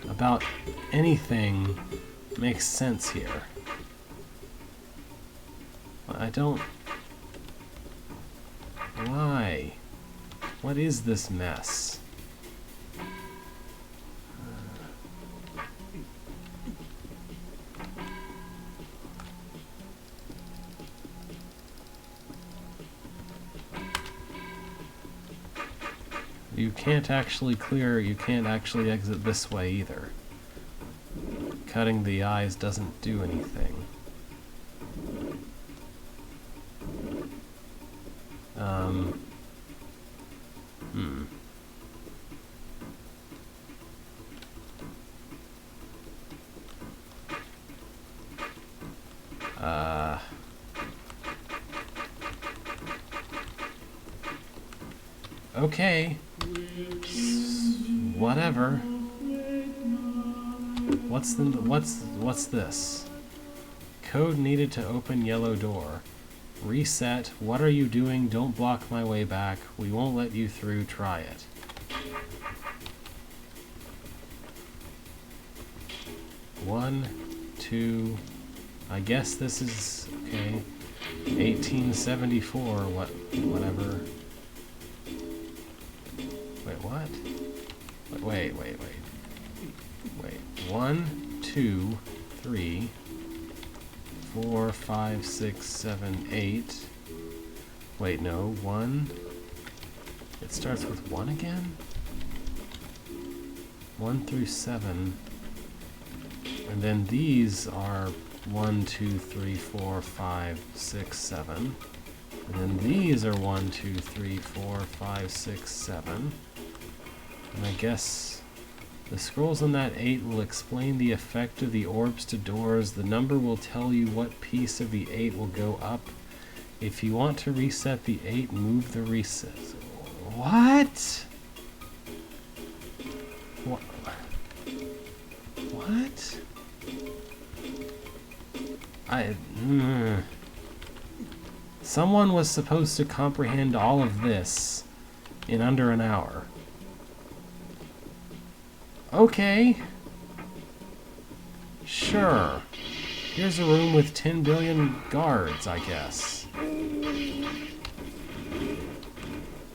about anything makes sense here. I don't... Why? What is this mess? You can't actually exit this way either. Cutting the eyes doesn't do anything. Okay. Whatever. What's this? Code needed to open yellow door. Reset. What are you doing? Don't block my way back. We won't let you through. Try it. One, two. I guess this is okay. 1874. Whatever. Wait, what? Wait. 1, 2, 3, 4, 5, 6, 7, 8. Wait, no, 1. It starts with 1 again? 1 through 7. And then these are 1, 2, 3, 4, 5, 6, 7. And then these are 1, 2, 3, 4, 5, 6, 7. And I guess the scrolls on that 8 will explain the effect of the orbs to doors. The number will tell you what piece of the 8 will go up. If you want to reset the 8, move the reset. What? What? Someone was supposed to comprehend all of this in under an hour. Okay. Sure. Here's a room with 10 billion guards, I guess.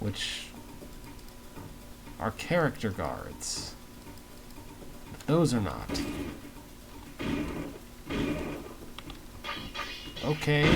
Which are character guards. But those are not. Okay.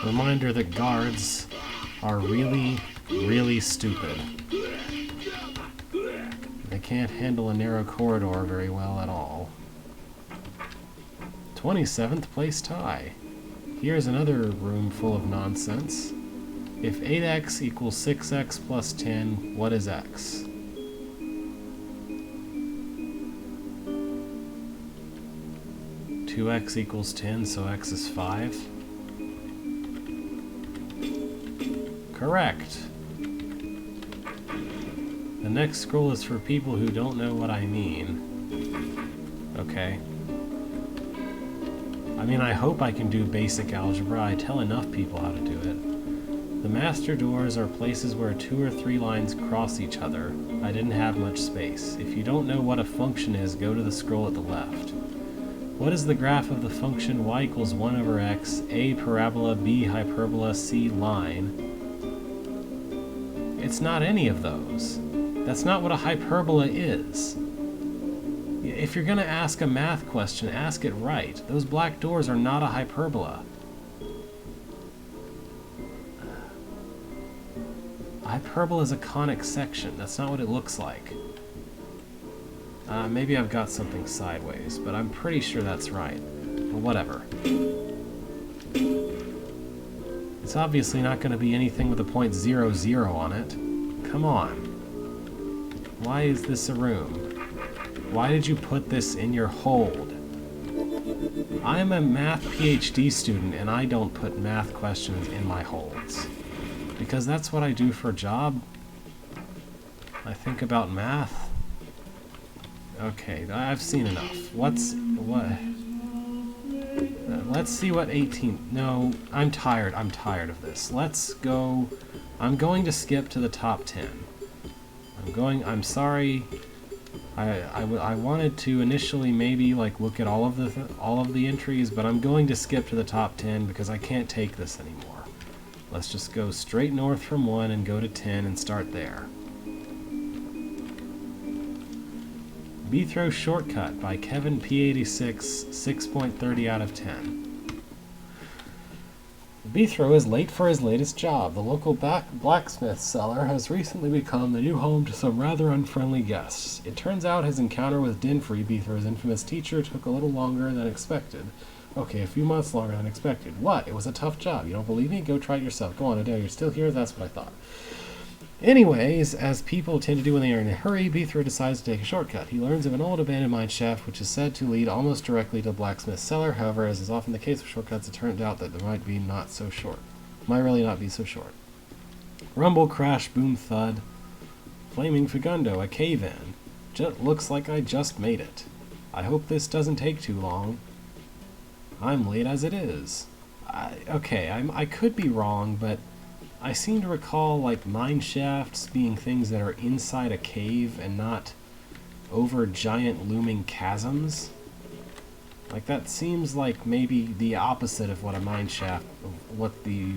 Reminder that guards are really, really stupid. They can't handle a narrow corridor very well at all. 27th place tie. Here's another room full of nonsense. If 8x equals 6x plus 10, what is x? Two x equals 10, so x is 5. Correct. The next scroll is for people who don't know what I mean. Okay. I mean, I hope I can do basic algebra. I tell enough people how to do it. The master doors are places where 2 or 3 lines cross each other. I didn't have much space. If you don't know what a function is, go to the scroll at the left. What is the graph of the function y equals 1 over x, a parabola, b hyperbola, c line? It's not any of those. That's not what a hyperbola is. If you're going to ask a math question, ask it right. Those black doors are not a hyperbola. A hyperbola is a conic section. That's not what it looks like. Maybe I've got something sideways, but I'm pretty sure that's right. Well, whatever. It's obviously not going to be anything with a point 0, 0 on it. Come on. Why is this a room? Why did you put this in your hold? I'm a math PhD student and I don't put math questions in my holds. Because that's what I do for a job. I think about math. Okay, I've seen enough. What? Let's see what 18... No, I'm tired of this. Let's go... I'm going to skip to the top 10. I'm sorry. I wanted to initially maybe like look at all of the entries, but I'm going to skip to the top 10 because I can't take this anymore. Let's just go straight north from 1 and go to 10 and start there. Bethro Shortcut by Kevin P86, 6.30 out of 10. Bethro is late for his latest job. The local blacksmith cellar has recently become the new home to some rather unfriendly guests. It turns out his encounter with Dinfrey, Bethro's infamous teacher, took a little longer than expected. Okay, a few months longer than expected. What? It was a tough job. You don't believe me? Go try it yourself. Go on, Adele, you're still here? That's what I thought. Anyways, as people tend to do when they are in a hurry, Bethro decides to take a shortcut. He learns of an old abandoned mine shaft which is said to lead almost directly to the blacksmith's cellar. However, as is often the case with shortcuts, it turned out that they might really not be so short. Rumble, crash, boom, thud. Flaming Fagundo, a cave-in. Looks like I just made it. I hope this doesn't take too long. I'm late as it is. I could be wrong, but I seem to recall like mine shafts being things that are inside a cave and not over giant looming chasms. Like that seems like maybe the opposite of what a mine shaft, what the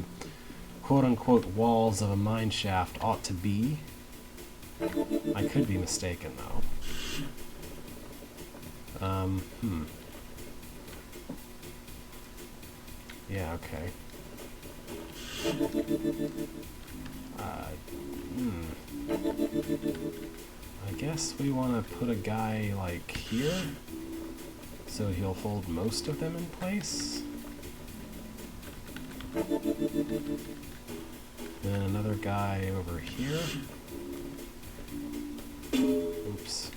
quote-unquote walls of a mine shaft ought to be. I could be mistaken though. Yeah, okay. I guess we want to put a guy like here so he'll hold most of them in place. Then another guy over here. Oops.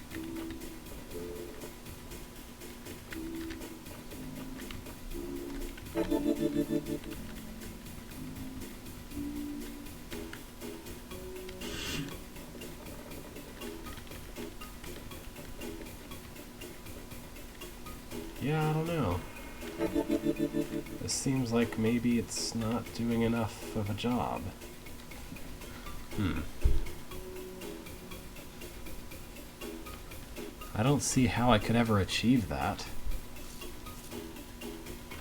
Yeah, I don't know. This seems like maybe it's not doing enough of a job. I don't see how I could ever achieve that,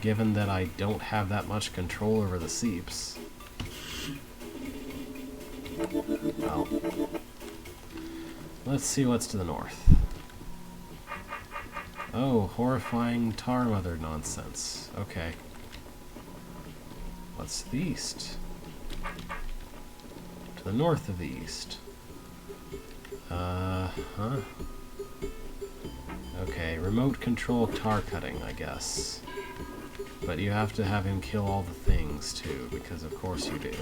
given that I don't have that much control over the seeps. Well, let's see what's to the north. Oh, horrifying tar mother nonsense. Okay. What's to the east? To the north of the east. Huh? Okay, remote control tar cutting, I guess. But you have to have him kill all the things, too, because of course you do.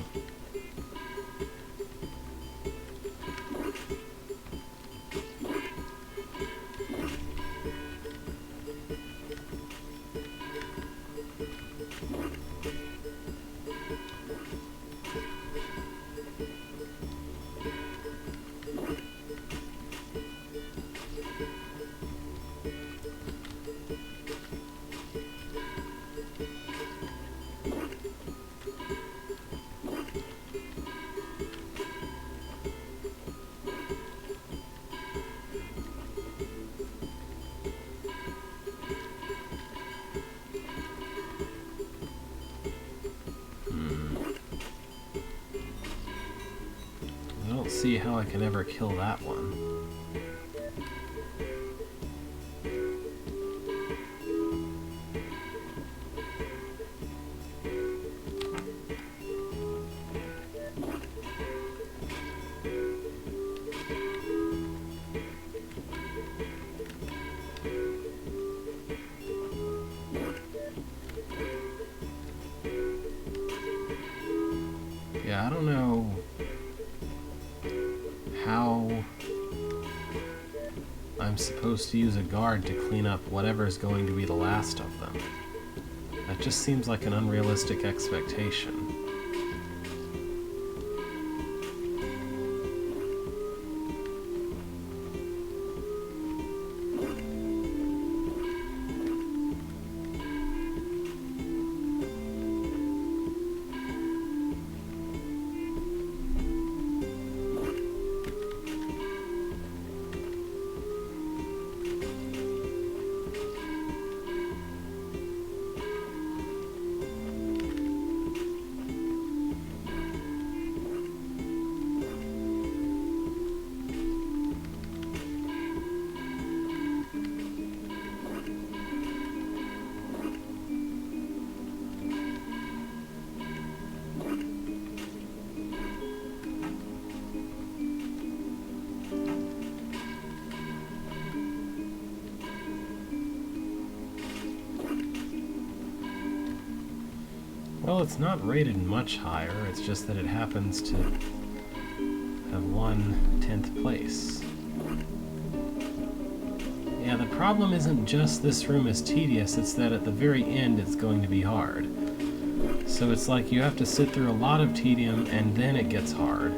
I don't see how I can ever kill that one. Yeah, I don't know how I'm supposed to use a guard to clean up whatever's going to be the last of them. That just seems like an unrealistic expectation. Well, it's not rated much higher, it's just that it happens to have won 10th place. Yeah, the problem isn't just this room is tedious, it's that at the very end it's going to be hard. So it's like you have to sit through a lot of tedium and then it gets hard.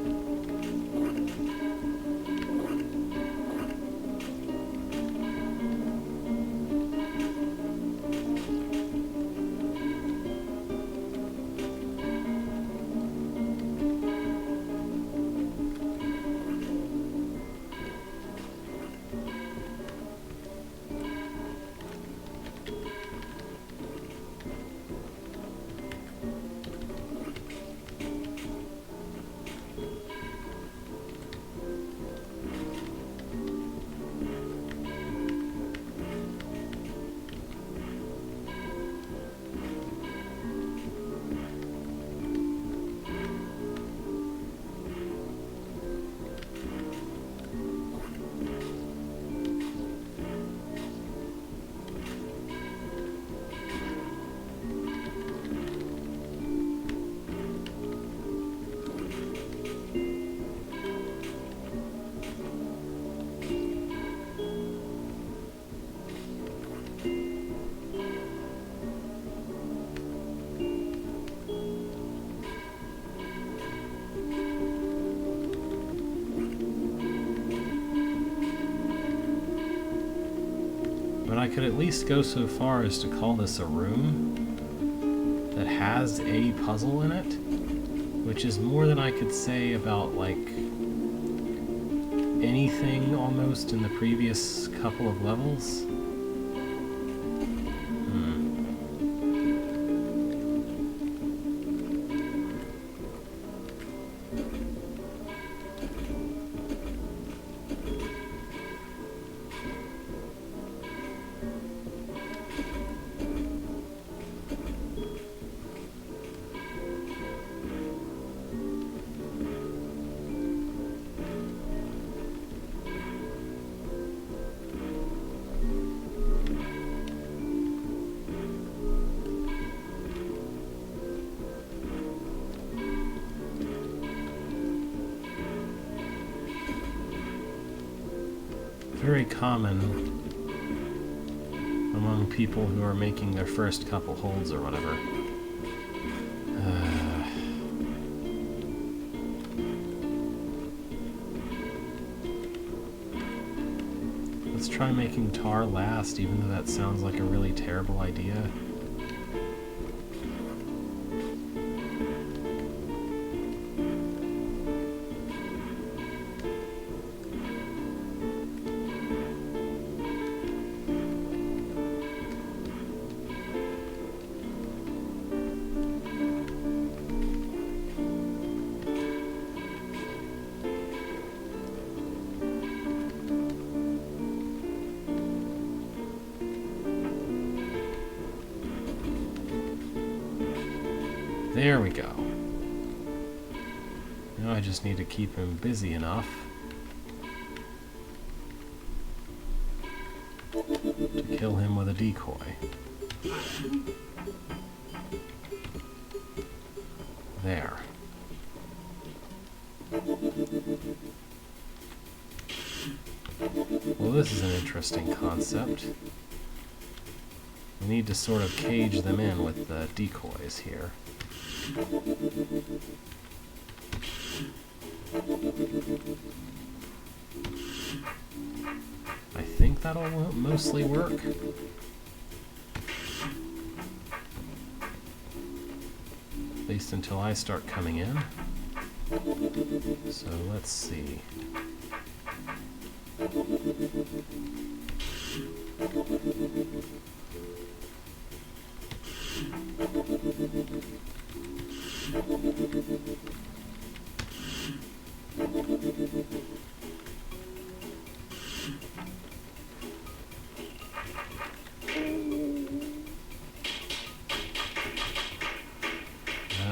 But I could at least go so far as to call this a room that has a puzzle in it, which is more than I could say about, like, anything almost in the previous couple of levels. very common among people who are making their first couple holds or whatever. Let's try making tar last, even though that sounds like a really terrible idea. There we go. Now I just need to keep him busy enough to kill him with a decoy. There. Well, this is an interesting concept. We need to sort of cage them in with the decoys here. I think that'll mostly work. At least until I start coming in. So let's see.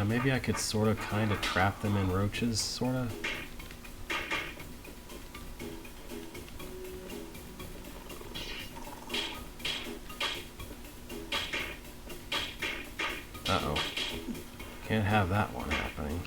Maybe I could sort of kind of trap them in roaches, sort of. Uh-oh. Can't have that one happening.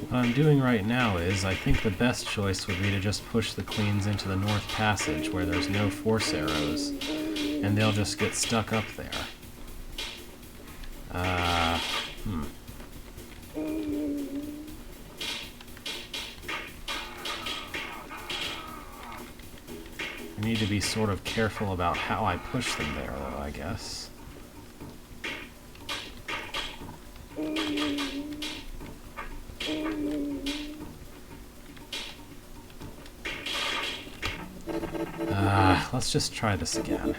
What I'm doing right now is, I think the best choice would be to just push the queens into the North Passage where there's no force arrows, and they'll just get stuck up there. I need to be sort of careful about how I push them there, though, I guess. Let's just try this again.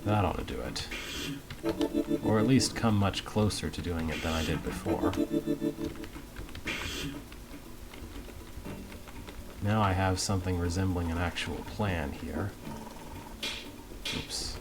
That ought to do it. Or at least come much closer to doing it than I did before. Now I have something resembling an actual plan here. Oops.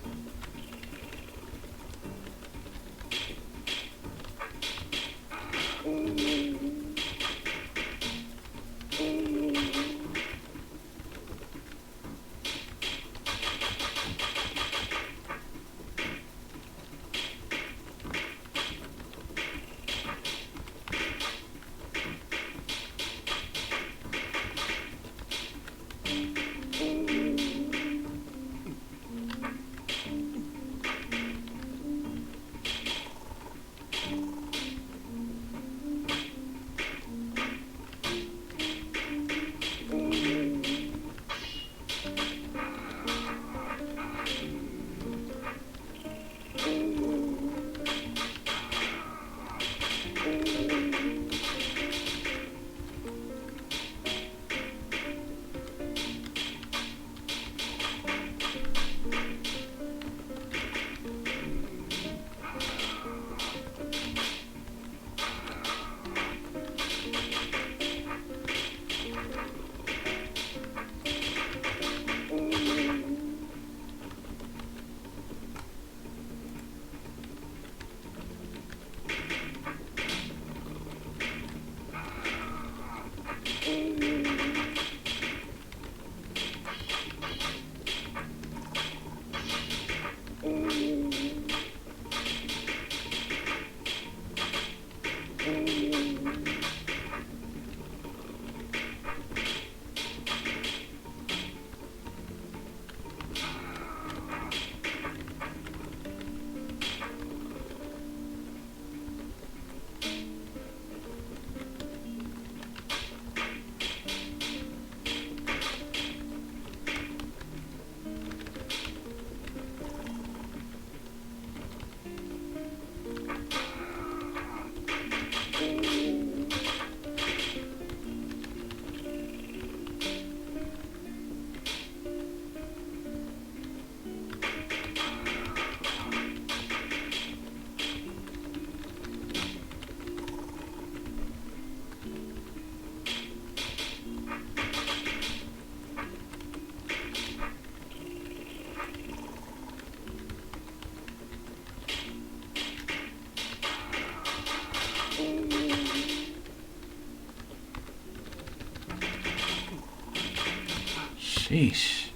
Sheesh.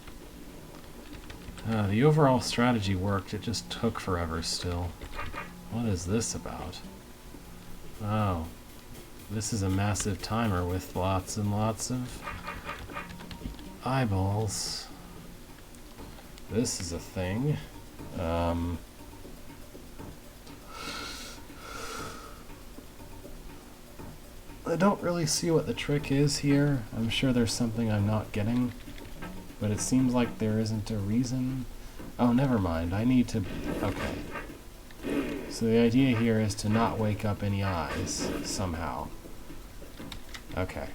The overall strategy worked, it just took forever still. What is this about? Oh. This is a massive timer with lots and lots of eyeballs. This is a thing. I don't really see what the trick is here. I'm sure there's something I'm not getting, but it seems like there isn't a reason. Oh, never mind. I need to... Okay. So the idea here is to not wake up any eyes, somehow. Okay.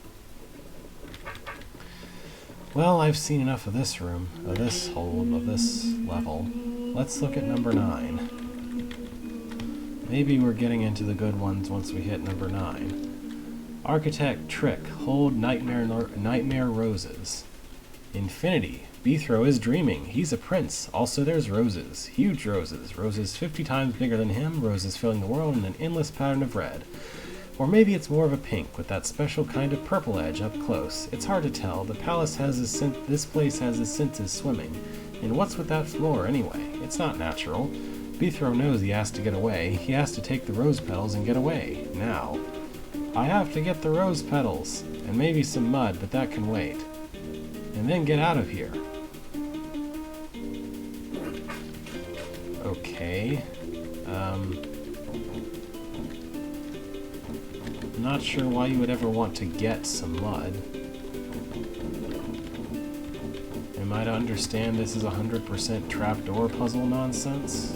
Well, I've seen enough of this room, of this hold, of this level. Let's look at number 9. Maybe we're getting into the good ones once we hit number 9. Architect Trick, hold Nightmare Roses. Infinity. Beethro is dreaming. He's a prince. Also there's roses. Huge roses. Roses 50 times bigger than him. Roses filling the world in an endless pattern of red. Or maybe it's more of a pink with that special kind of purple edge up close. It's hard to tell. The palace has this place has his senses swimming. And what's with that floor anyway? It's not natural. Beethro knows he has to get away. He has to take the rose petals and get away. Now. I have to get the rose petals. And maybe some mud, but that can wait. And then get out of here. Okay. Not sure why you would ever want to get some mud. Am I to understand this is 100% trapdoor puzzle nonsense?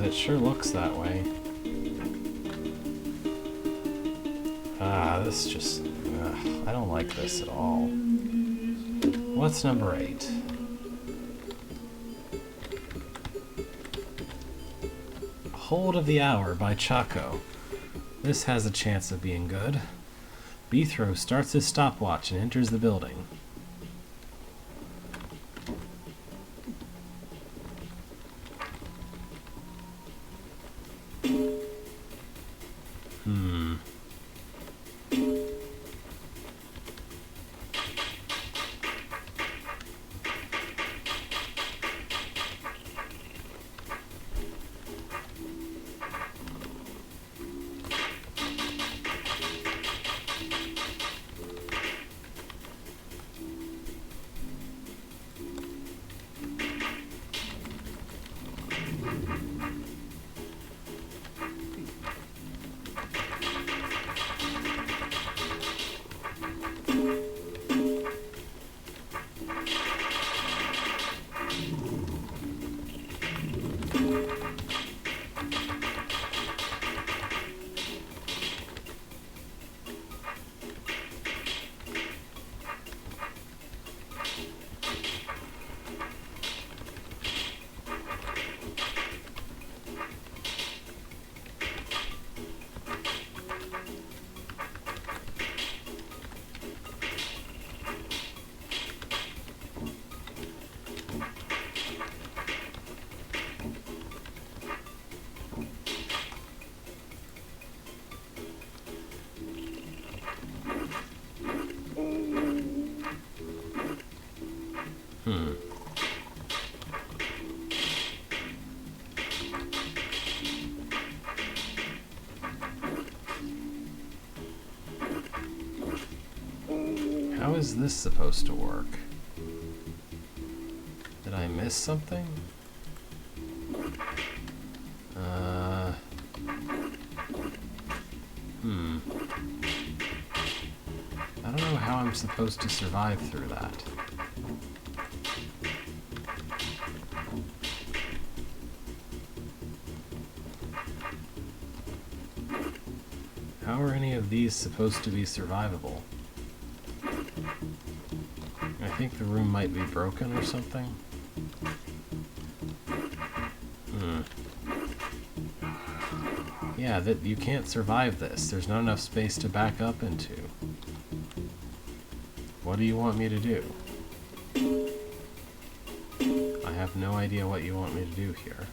It sure looks that way. Ah, this just... I don't like this at all. What's number 8? Hold of the Hour by Chaco. This has a chance of being good. Beethro starts his stopwatch and enters the building. How is this supposed to work? Did I miss something? I don't know how I'm supposed to survive through that. How are any of these supposed to be survivable? I think the room might be broken or something. Yeah, that you can't survive this. There's not enough space to back up into. What do you want me to do? I have no idea what you want me to do here.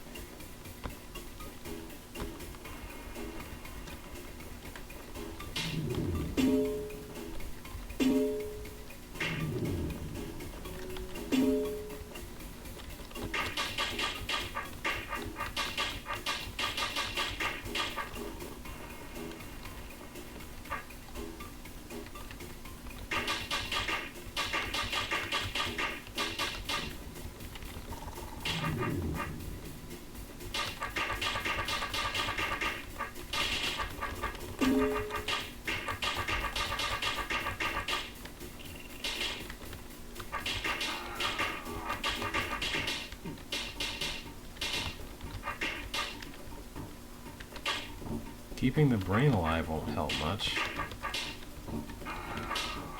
Keeping the brain alive won't help much.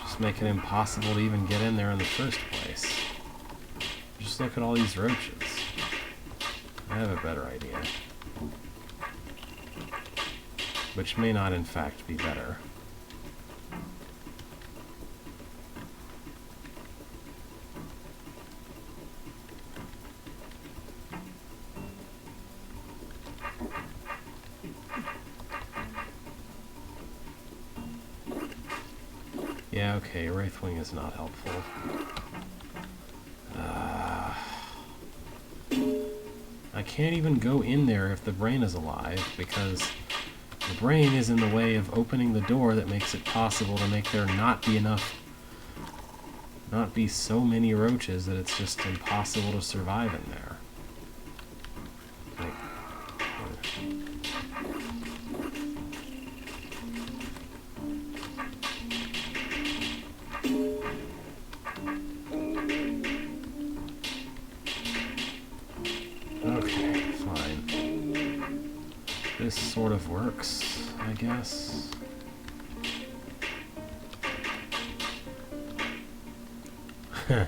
Just make it impossible to even get in there in the first place. Just look at all these roaches. I have a better idea. Which may not in fact be better. Yeah, okay, Wraithwing is not helpful. I can't even go in there if the brain is alive, because the brain is in the way of opening the door that makes it possible to make there not be so many roaches that it's just impossible to survive in there. Okay, fine. sort of works, I guess. I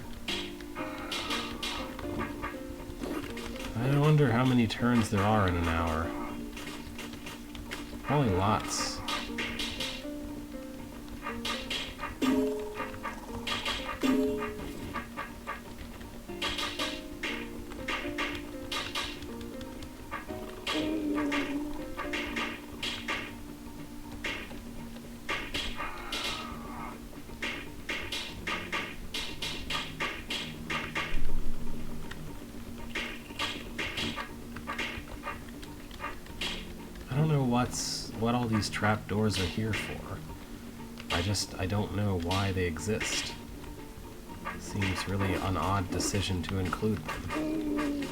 wonder how many turns there are in an hour. Probably lots. I don't know what all these trapdoors are here for. I don't know why they exist. Seems really an odd decision to include them.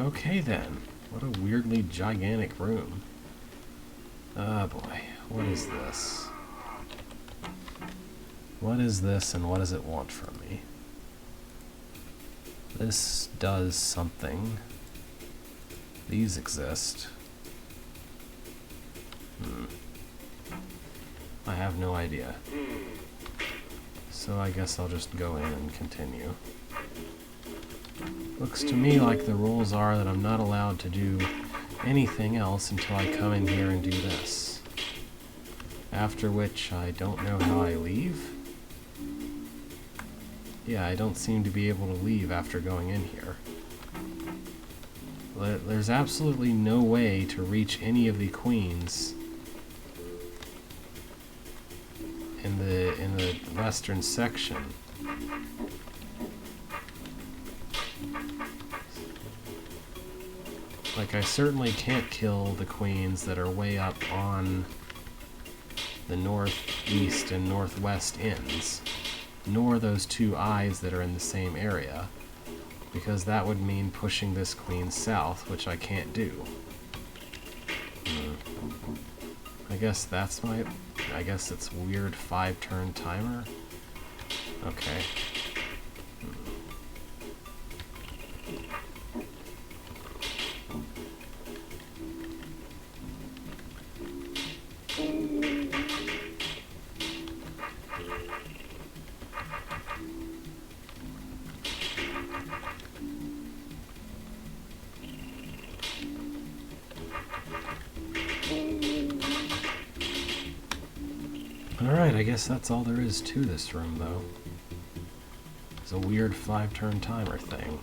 Okay then. What a weirdly gigantic room. Ah boy, what is this? What is this and what does it want from me? This does something. These exist. I have no idea. So I guess I'll just go in and continue. Looks to me like the rules are that I'm not allowed to do anything else until I come in here and do this. After which I don't know how I leave. Yeah, I don't seem to be able to leave after going in here. There's absolutely no way to reach any of the queens in the western section. Like, I certainly can't kill the queens that are way up on the northeast and northwest ends, nor those two eyes that are in the same area, because that would mean pushing this queen south, which I can't do. I guess that's I guess it's weird 5-turn timer? Okay. Alright, I guess that's all there is to this room, though. It's a weird 5-turn timer thing.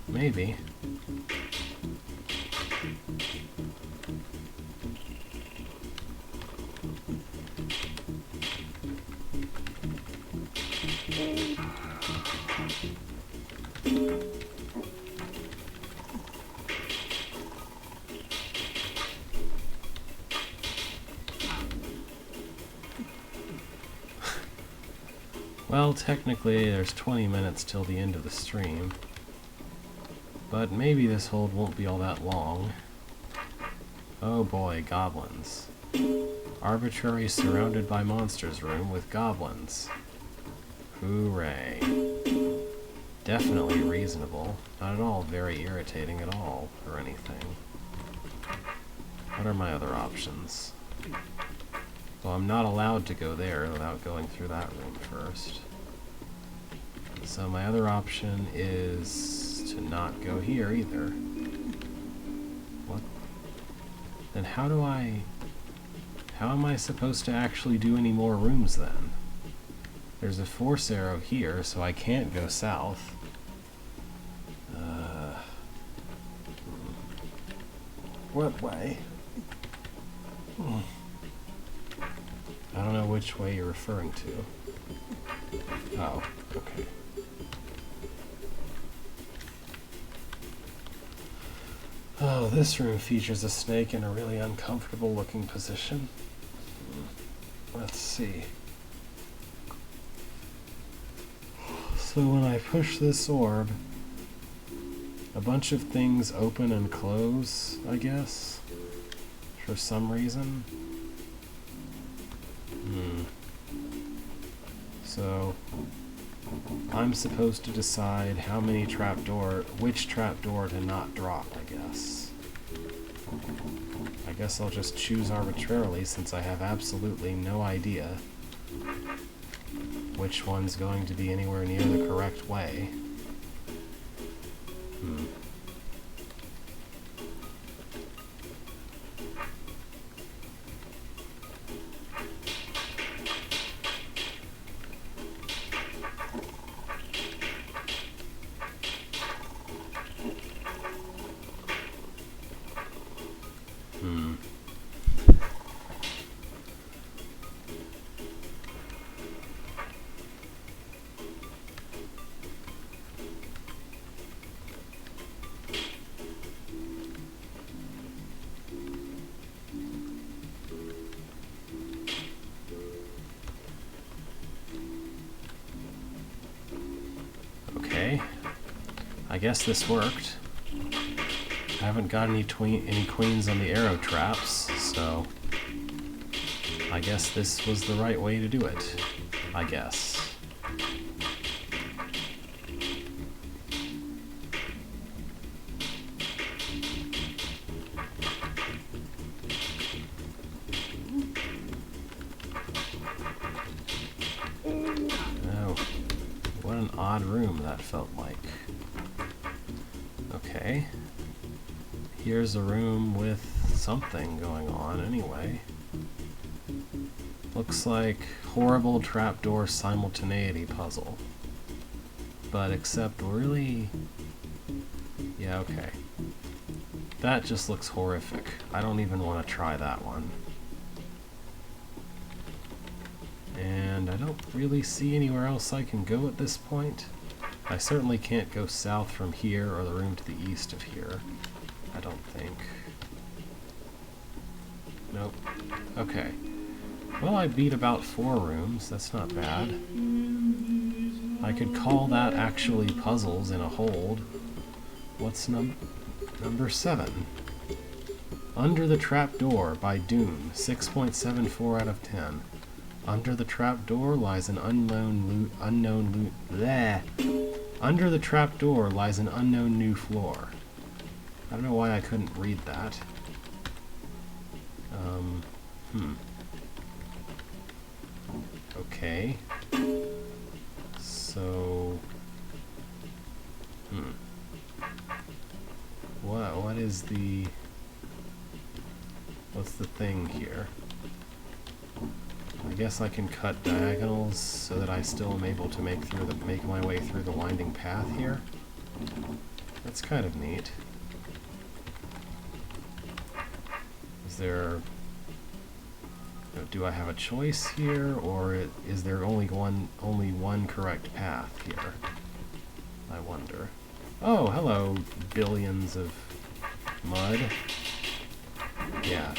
Maybe. Well, technically there's 20 minutes till the end of the stream. But maybe this hold won't be all that long. Oh boy, goblins. Arbitrary surrounded by monsters room with goblins. Hooray. definitely reasonable. Not at all very irritating at all, or anything. What are my other options? Well, I'm not allowed to go there without going through that room first. So my other option is to not go here either. What? Then how am I supposed to actually do any more rooms then? There's a force arrow here, so I can't go south. What way? I don't know which way you're referring to. Oh, okay. Oh, this room features a snake in a really uncomfortable looking position. Let's see. So when I push this orb, a bunch of things open and close, I guess, for some reason. So I'm supposed to decide which trapdoor to not drop, I guess. I guess I'll just choose arbitrarily since I have absolutely no idea which one's going to be anywhere near the correct way. Okay, I guess this worked. I haven't got any queens on the arrow traps, so I guess this was the right way to do it. I guess. Oh, what an odd room that felt like. Okay. Here's a room with something going on anyway. Looks like horrible trapdoor simultaneity puzzle. But except really... yeah, okay. That just looks horrific. I don't even want to try that one. And I don't really see anywhere else I can go at this point. I certainly can't go south from here or the room to the east of here. I don't think. Nope. Okay. Well, I beat about 4 rooms. That's not bad. I could call that actually puzzles in a hold. What's number 7? Under the Trapdoor by Doom. 6.74 out of 10. Under the trapdoor lies an unknown Under the trapdoor lies an unknown new floor. I don't know why I couldn't read that. Okay. So... What is the... what's the thing here? I guess I can cut diagonals so that I still am able to make my way through the winding path here. That's kind of neat. Is there... do I have a choice here, or is there only one correct path here? I wonder. Oh, hello, billions of mud. Yeah.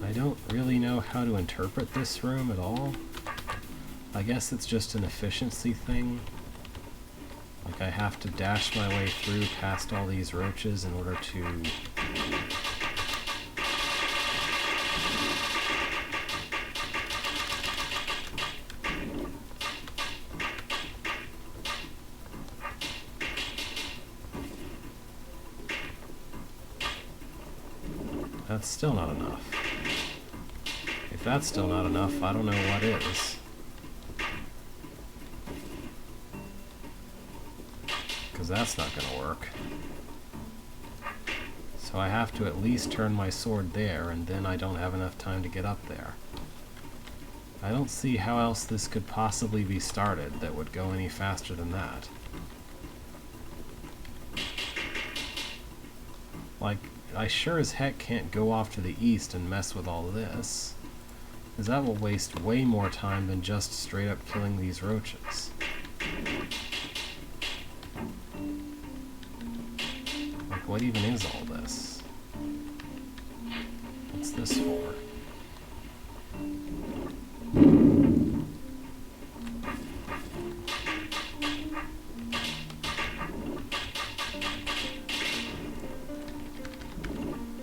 I don't really know how to interpret this room at all. I guess it's just an efficiency thing. Like I have to dash my way through past all these roaches in order to... That's still not enough. If that's still not enough, I don't know what is. Because that's not going to work. So I have to at least turn my sword there, and then I don't have enough time to get up there. I don't see how else this could possibly be started that would go any faster than that. Like, I sure as heck can't go off to the east and mess with all this, because that will waste way more time than just straight up killing these roaches. Like, what even is all this? What's this for?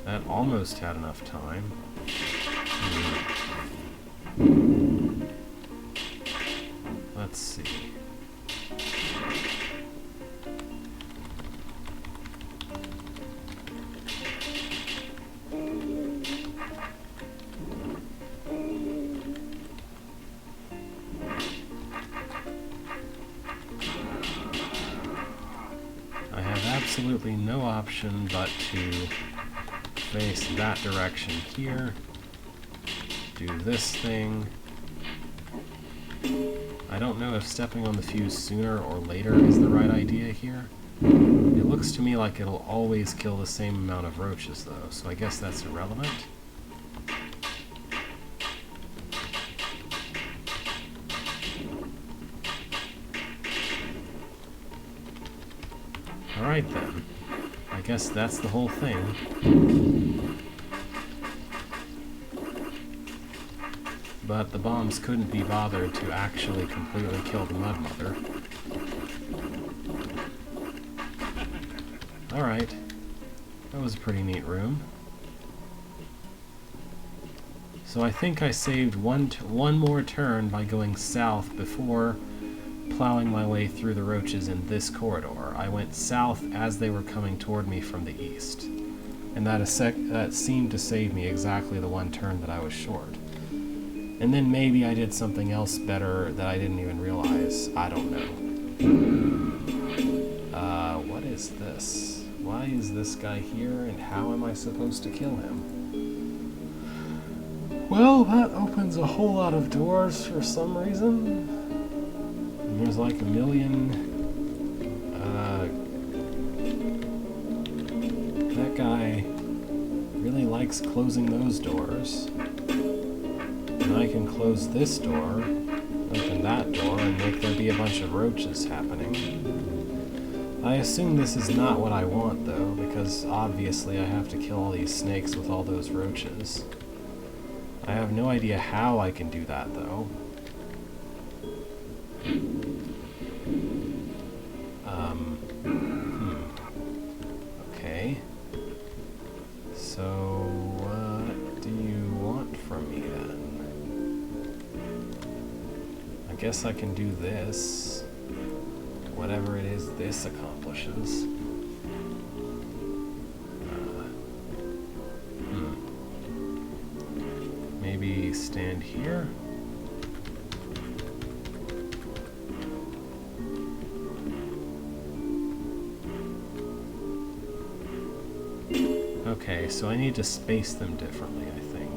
That almost had enough time. Let's see. I have absolutely no option but to face that direction here, do this thing. I don't know if stepping on the fuse sooner or later is the right idea here. It looks to me like it'll always kill the same amount of roaches though, so I guess that's irrelevant. Alright then. I guess that's the whole thing. But the bombs couldn't be bothered to actually completely kill the Mud Mother. Alright. That was a pretty neat room. So I think I saved one more turn by going south before plowing my way through the roaches in this corridor. I went south as they were coming toward me from the east. And that seemed to save me exactly the one turn that I was short. And then maybe I did something else better that I didn't even realize. I don't know. What is this? Why is this guy here, and how am I supposed to kill him? Well, that opens a whole lot of doors for some reason. And there's like a million... that guy really likes closing those doors. And I can close this door, open that door, and make there be a bunch of roaches happening. I assume this is not what I want, though, because obviously I have to kill all these snakes with all those roaches. I have no idea how I can do that, though. Okay. So, what do you want from me, then? I guess I can do this. Whatever it is this accomplishes. Maybe stand here? Okay, so I need to space them differently, I think.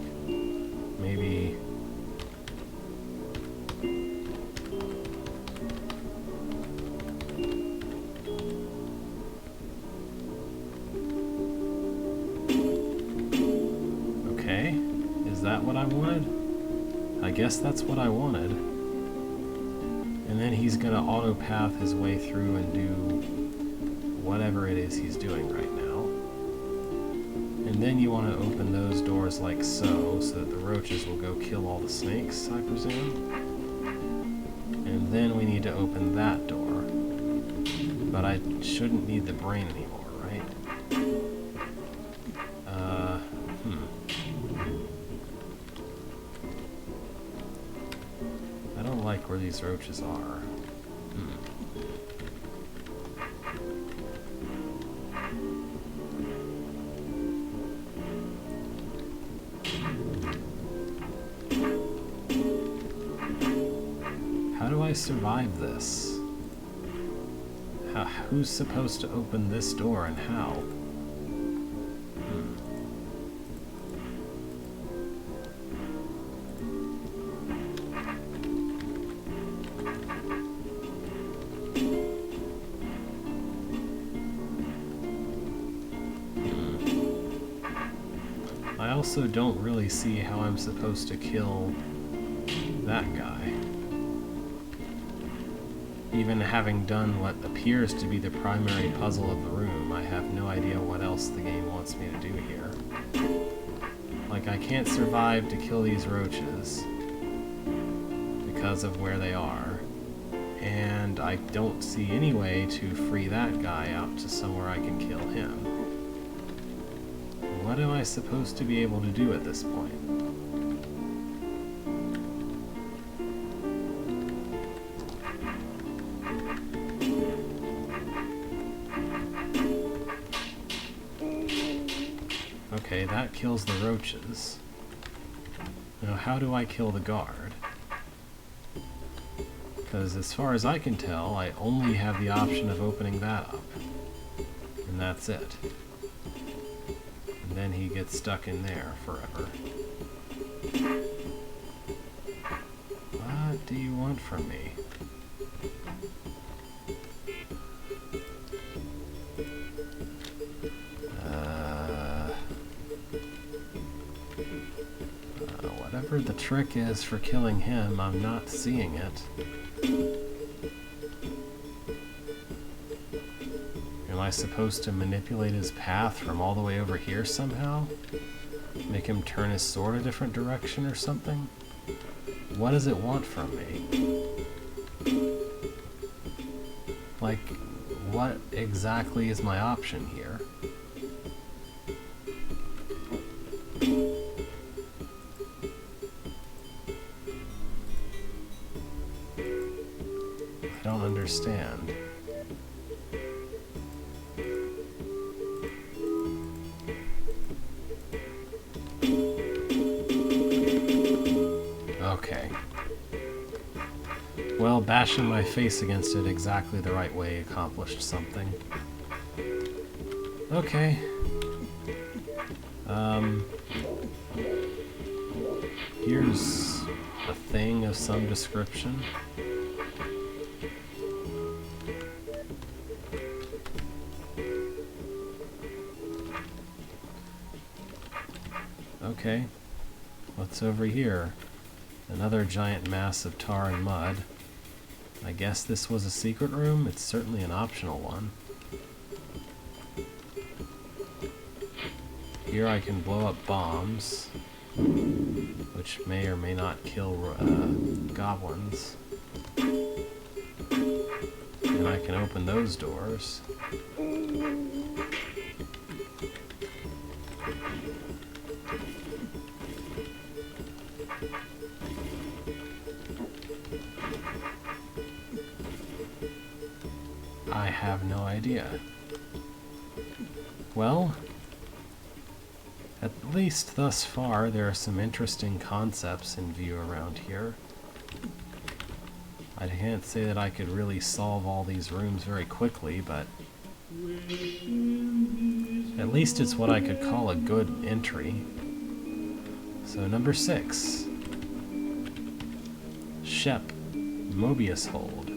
Maybe... Okay, is that what I wanted? I guess that's what I wanted. And then he's gonna auto-path his way through and do whatever it is he's doing right now. And then you want to open those doors like so that the roaches will go kill all the snakes, I presume. And then we need to open that door. But I shouldn't need the brain anymore, right? I don't like where these roaches are. How do I survive this? Who's supposed to open this door and how? I also don't really see how I'm supposed to kill that guy. Even having done what appears to be the primary puzzle of the room, I have no idea what else the game wants me to do here. Like, I can't survive to kill these roaches because of where they are, and I don't see any way to free that guy out to somewhere I can kill him. What am I supposed to be able to do at this point? Okay, that kills the roaches. Now, how do I kill the guard? Because as far as I can tell, I only have the option of opening that up. And that's it. And then he gets stuck in there forever. What do you want from me? Whatever the trick is for killing him, I'm not seeing it. Am I supposed to manipulate his path from all the way over here somehow? Make him turn his sword a different direction or something? What does it want from me? Like, what exactly is my option here? I don't understand. Okay. Well, bashing my face against it exactly the right way accomplished something. Okay. Here's a thing of some description. Okay. What's over here? Another giant mass of tar and mud. I guess this was a secret room? It's certainly an optional one. Here I can blow up bombs, which may or may not kill goblins. And I can open those doors. I have no idea. Well, at least thus far there are some interesting concepts in view around here. I can't say that I could really solve all these rooms very quickly, but at least it's what I could call a good entry. So number 6. Shep, Mobius hold.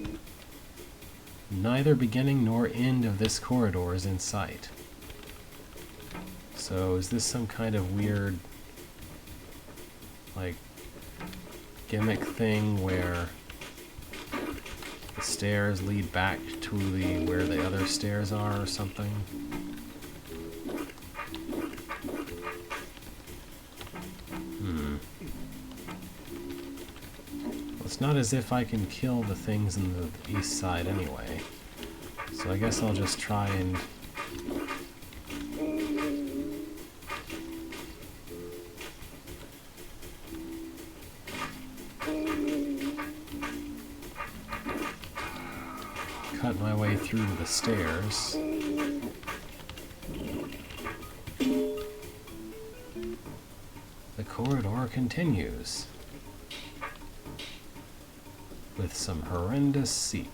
Neither beginning nor end of this corridor is in sight. So is this some kind of weird, like, gimmick thing where the stairs lead back to where the other stairs are or something? Well, it's not as if I can kill the things in the east side anyway. So So I guess I'll just try and... cut my way through the stairs. The corridor continues with some horrendous seep.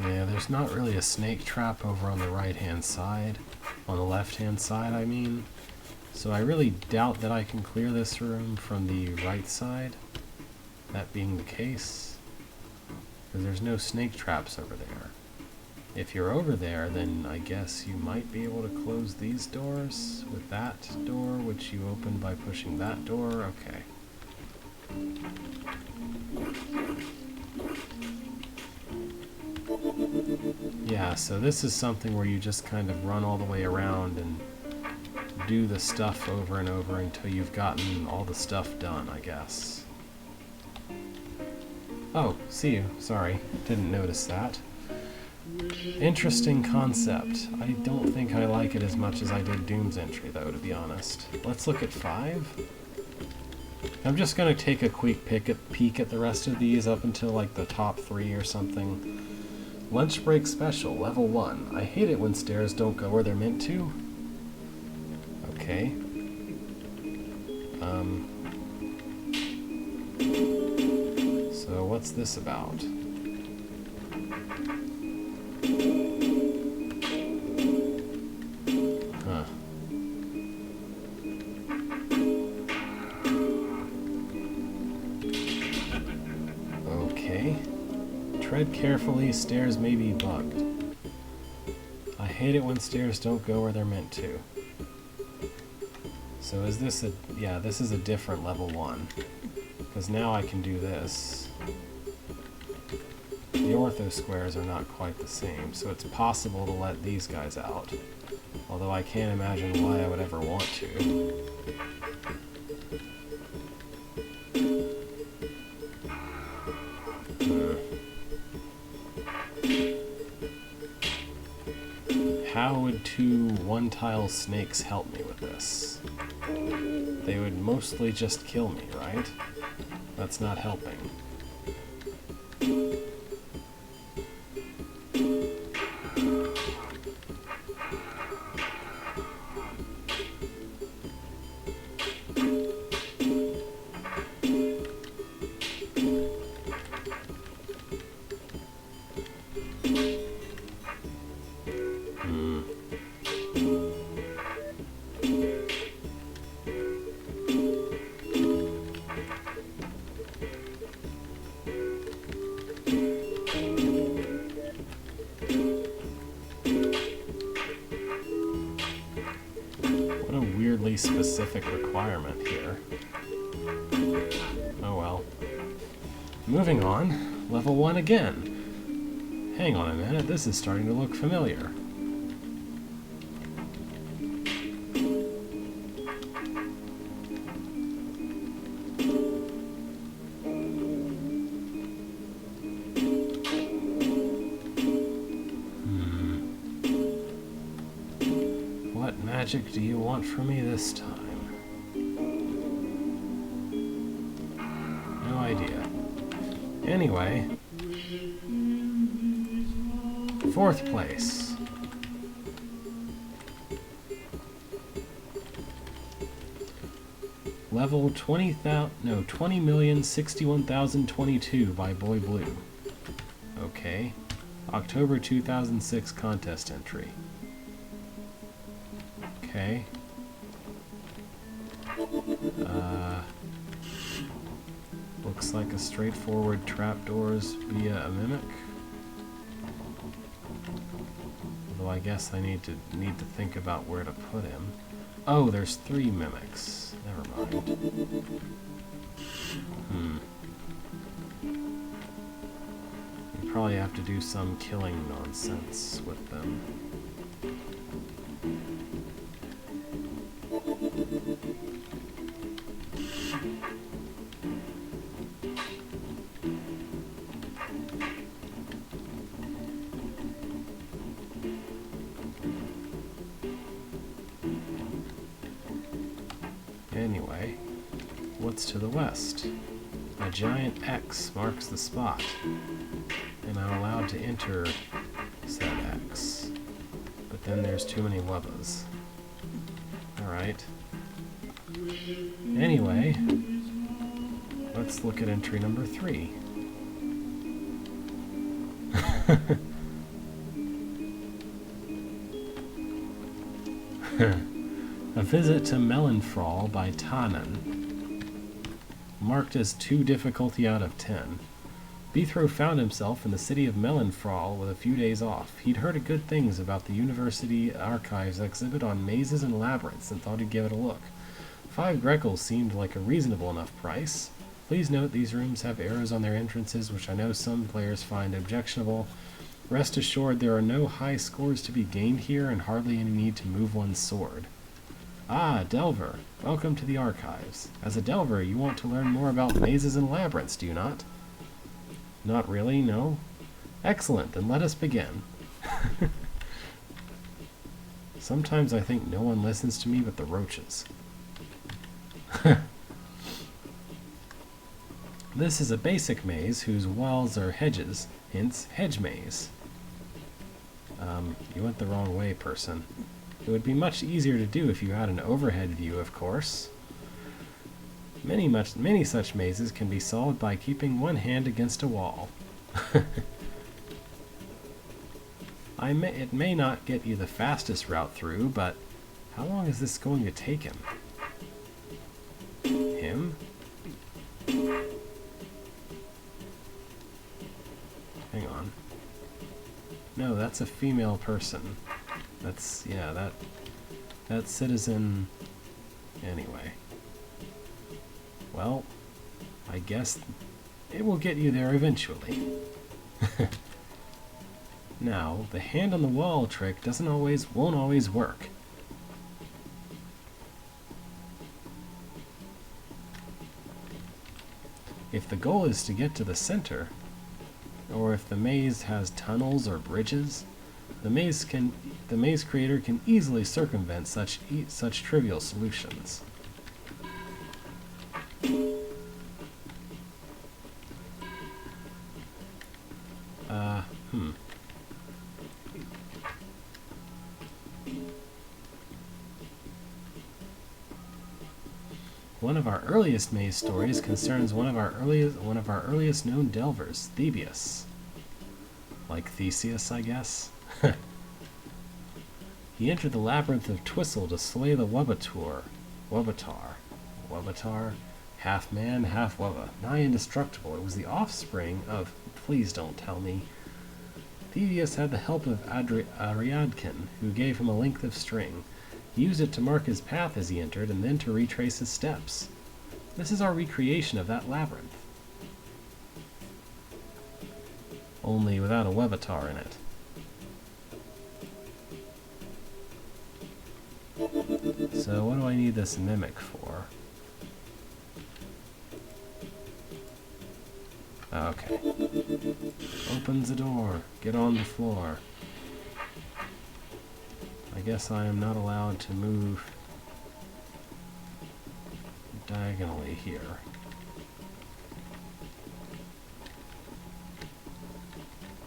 Yeah, there's not really a snake trap over on the right-hand side. On the left-hand side, I mean. So I really doubt that I can clear this room from the right side. That being the case. Because there's no snake traps over there. If you're over there, then I guess you might be able to close these doors with that door, which you open by pushing that door. Okay. Yeah, so this is something where you just kind of run all the way around and do the stuff over and over until you've gotten all the stuff done, I guess. Oh, see you. Sorry, didn't notice that. Interesting concept. I don't think I like it as much as I did Doom's Entry, though, to be honest. Let's look at 5. I'm just going to take a quick peek at the rest of these up until, like, the top 3 or something. Lunch break special, level 1. I hate it when stairs don't go where they're meant to. Okay. So what's this about? Huh. Okay. Tread carefully, stairs may be bugged. I hate it when stairs don't go where they're meant to. So is this a... yeah, this is a different level 1. Because now I can do this. The ortho squares are not quite the same, so it's possible to let these guys out. Although I can't imagine why I would ever want to. How would 2 one-tile snakes help me with this? They would mostly just kill me, right? That's not helping. Specific requirement here. Oh well. Moving on, level 1 again. Hang on a minute, this is starting to look familiar. What magic do you want from me this time? No idea. Anyway, 4th place. Level 20,061,022 by Boy Blue. Okay. October 2006 contest entry. Okay. Looks like a straightforward trapdoors via a mimic. Although I guess I need to think about where to put him. Oh, there's 3 mimics. Never mind. You probably have to do some killing nonsense with them. Anyway, what's to the west? A giant X marks the spot, and I'm allowed to enter said X. But then there's too many wubbas. Alright. Anyway, let's look at entry number 3. A visit to Melanfrawl by Tannen. Marked as 2 difficulty out of 10. Beethro found himself in the city of Melanfrawl with a few days off. He'd heard good things about the University Archives exhibit on mazes and labyrinths and thought he'd give it a look. 5 Grekels seemed like a reasonable enough price. Please note these rooms have arrows on their entrances, which I know some players find objectionable. Rest assured there are no high scores to be gained here and hardly any need to move one's sword. Ah, Delver. Welcome to the Archives. As a Delver, you want to learn more about mazes and labyrinths, do you not? Not really, no? Excellent, then let us begin. Sometimes I think no one listens to me but the roaches. This is a basic maze whose walls are hedges, hence hedge maze. You went the wrong way, person. It would be much easier to do if you had an overhead view, of course. Many such mazes can be solved by keeping one hand against a wall. It may not get you the fastest route through, but how long is this going to take him? Him? Hang on. No, that's a female person. That's, yeah, that citizen... Anyway. Well, I guess it will get you there eventually. Now, the hand on the wall trick won't always work. If the goal is to get to the center, or if the maze has tunnels or bridges, the maze creator can easily circumvent such trivial solutions. One of our earliest maze stories concerns one of our earliest known delvers, Thebius. Like Theseus, I guess. He entered the labyrinth of Twistle to slay the Wubbatar, half man, half Wubba, nigh indestructible. It was the offspring of... Please don't tell me. Thebius had the help of Ariadkin, who gave him a length of string. He used it to mark his path as he entered, and then to retrace his steps. This is our recreation of that labyrinth. Only without a Wubbatar in it. So what do I need this mimic for? Okay. Opens the door. Get on the floor. I guess I am not allowed to move diagonally here.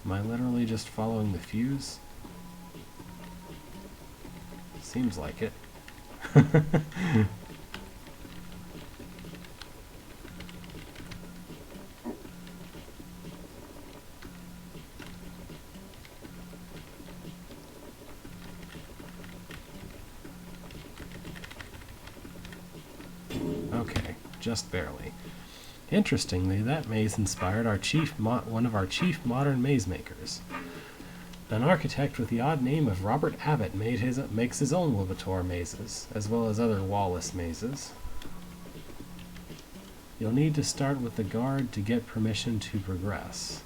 Am I literally just following the fuse? Seems like it. just barely. Interestingly, that maze inspired one of our chief modern maze makers. An architect with the odd name of Robert Abbott makes his own Wubbator mazes, as well as other wall-less mazes. You'll need to start with the guard to get permission to progress.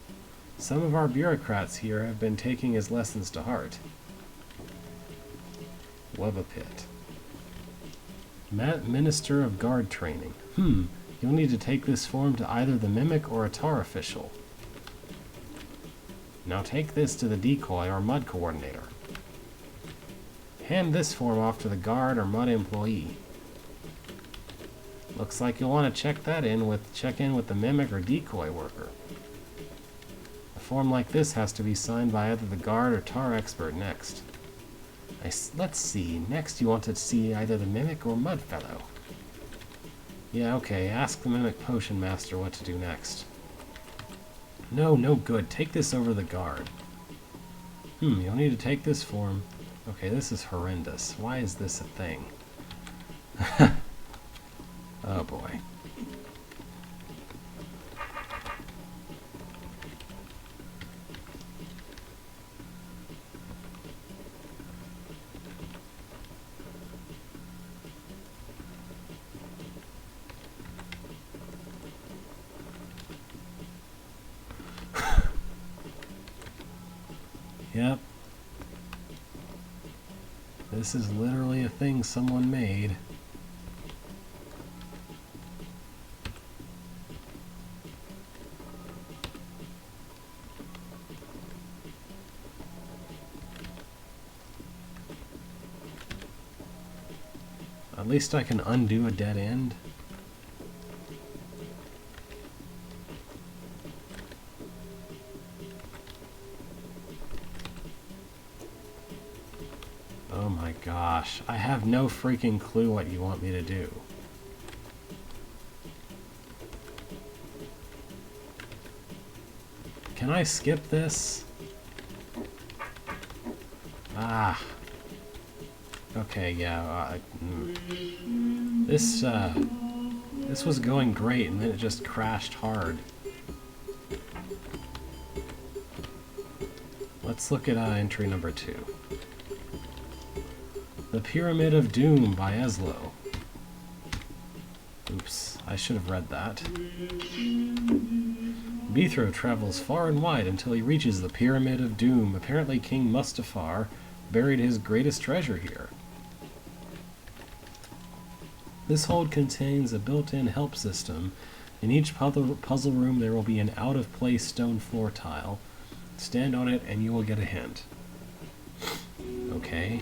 Some of our bureaucrats here have been taking his lessons to heart. Wubbapit. Minister of Guard Training. You'll need to take this form to either the Mimic or a Tar official. Now take this to the Decoy or Mud Coordinator. Hand this form off to the Guard or Mud employee. Looks like you'll want to check in with the Mimic or Decoy worker. A form like this has to be signed by either the Guard or Tar expert next. Let's see. Next you want to see either the Mimic or Mud fellow. Yeah, okay. Ask the Mimic Potion Master what to do next. No good. Take this over the Guard. You'll need to take this form. Okay, this is horrendous. Why is this a thing? Oh boy. Yep. This is literally a thing someone made. At least I can undo a dead end. Oh my gosh, I have no freaking clue what you want me to do. Can I skip this? Ah. Okay, yeah. This was going great, and then it just crashed hard. Let's look at entry number 2. The Pyramid of Doom by Eslo. Oops, I should have read that. Bithro travels far and wide until he reaches the Pyramid of Doom. Apparently King Mustafar buried his greatest treasure here. This hold contains a built-in help system. In each puzzle room there will be an out-of-place stone floor tile. Stand on it and you will get a hint. Okay.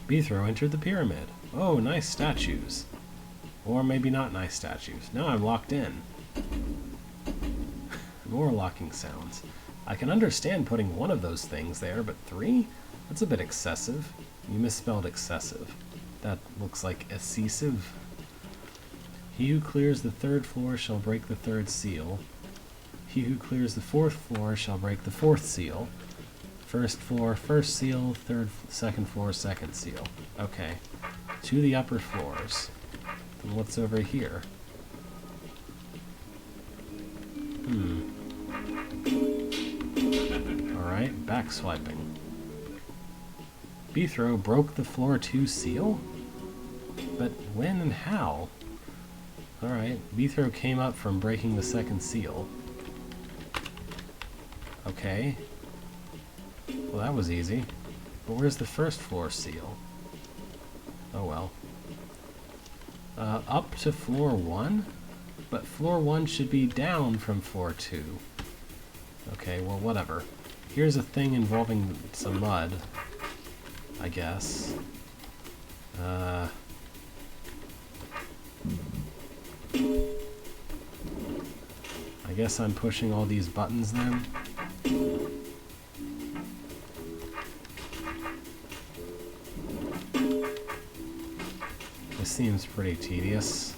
Bithro entered the pyramid. Oh, nice statues. Or maybe not nice statues. Now I'm locked in. More locking sounds. I can understand putting one of those things there, but 3? That's a bit excessive. You misspelled excessive. That looks like excessive. He who clears the 3rd floor shall break the 3rd seal. He who clears the 4th floor shall break the 4th seal. 1st floor, 1st seal, 2nd floor, 2nd seal. Okay. To the upper floors. Then what's over here? Alright, back swiping. Bithro broke the floor 2 seal? But when and how? Alright, Bithro came up from breaking the 2nd seal. Okay. Well, that was easy. But where's the 1st floor seal? Oh well. Up to floor 1? But floor 1 should be down from floor 2. Okay, well, whatever. Here's a thing involving some mud, I guess. I guess I'm pushing all these buttons then. This seems pretty tedious.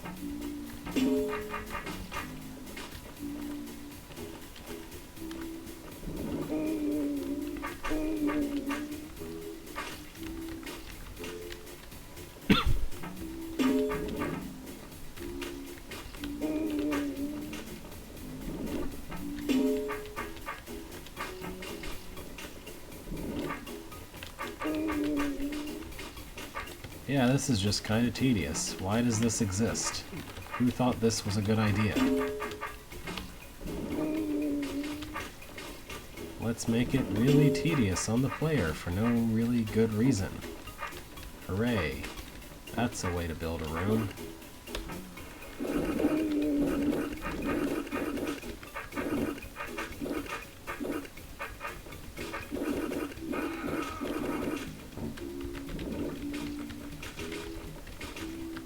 Yeah, this is just kind of tedious. Why does this exist? Who thought this was a good idea? Let's make it really tedious on the player for no really good reason. Hooray. That's a way to build a room.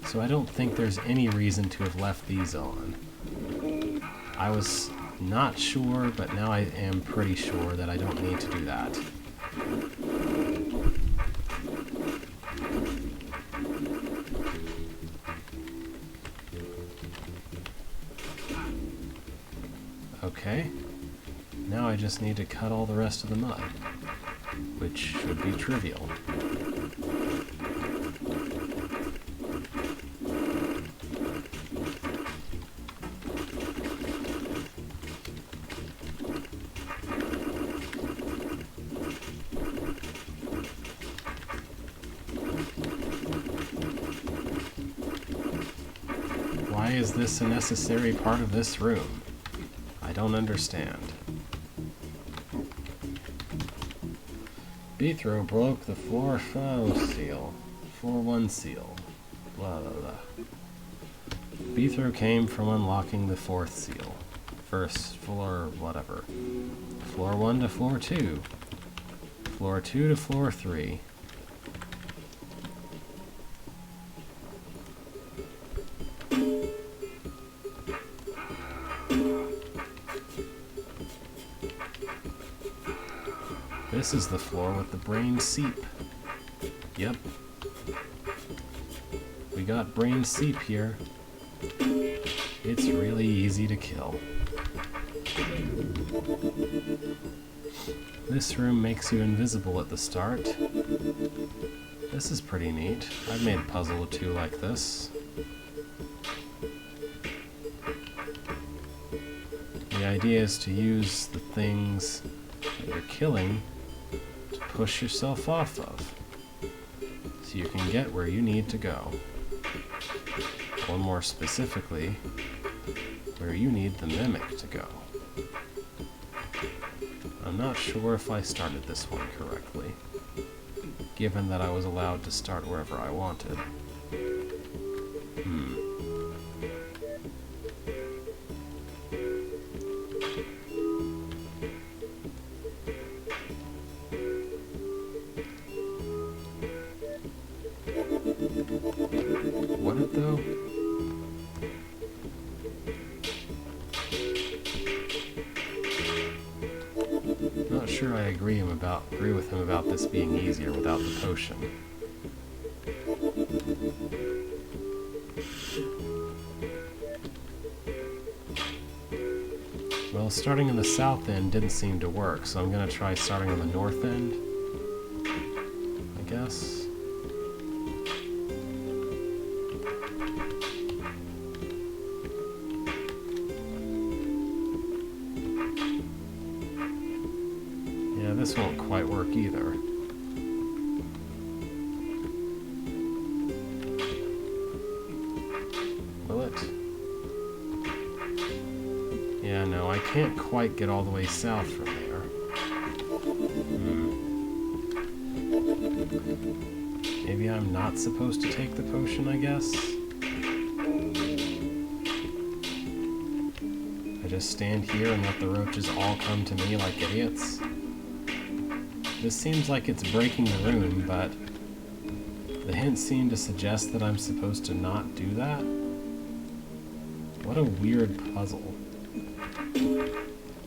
So I don't think there's any reason to have left these on. I was not sure, but now I am pretty sure that I don't need to do that. Okay. Now I just need to cut all the rest of the mud, which should be trivial. Why is this a necessary part of this room? I don't understand. Bethro broke the floor 5 seal. Floor 1 seal. Blah blah blah. Bethro came from unlocking the 4th seal. First floor whatever. Floor 1 to floor 2. Floor 2 to floor 3. This is the floor with the brain seep. Yep. We got brain seep here. It's really easy to kill. This room makes you invisible at the start. This is pretty neat. I've made a puzzle or two like this. The idea is to use the things that you're killing to push yourself off of, so you can get where you need to go. Or more specifically, where you need the mimic to go. I'm not sure if I started this one correctly, given that I was allowed to start wherever I wanted. Would it though? Not sure I agree with him about this being easier without the potion. Well, starting in the south end didn't seem to work, so I'm gonna try starting on the north end, I guess. Yeah, this won't quite work either. Will it? Yeah, no, I can't quite get all the way south from there. Maybe I'm not supposed to take the potion, I guess? I just stand here and let the roaches all come to me like idiots? This seems like it's breaking the room, but the hints seem to suggest that I'm supposed to not do that. What a weird puzzle.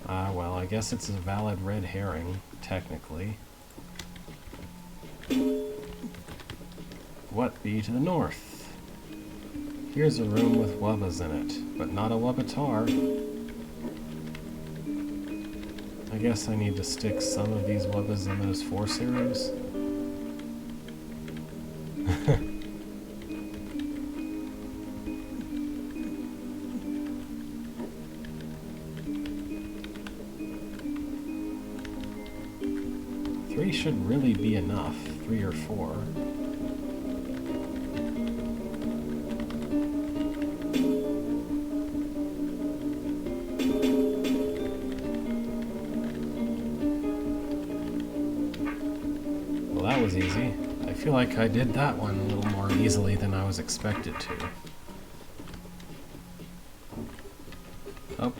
Well, I guess it's a valid red herring, technically. What be to the north? Here's a room with wubbas in it, but not a wubbatar. I guess I need to stick some of these wubbas in those force arrows. Three should really be enough. 3 or 4. Well, that was easy. I feel like I did that one a little more easily than I was expected to. Oh.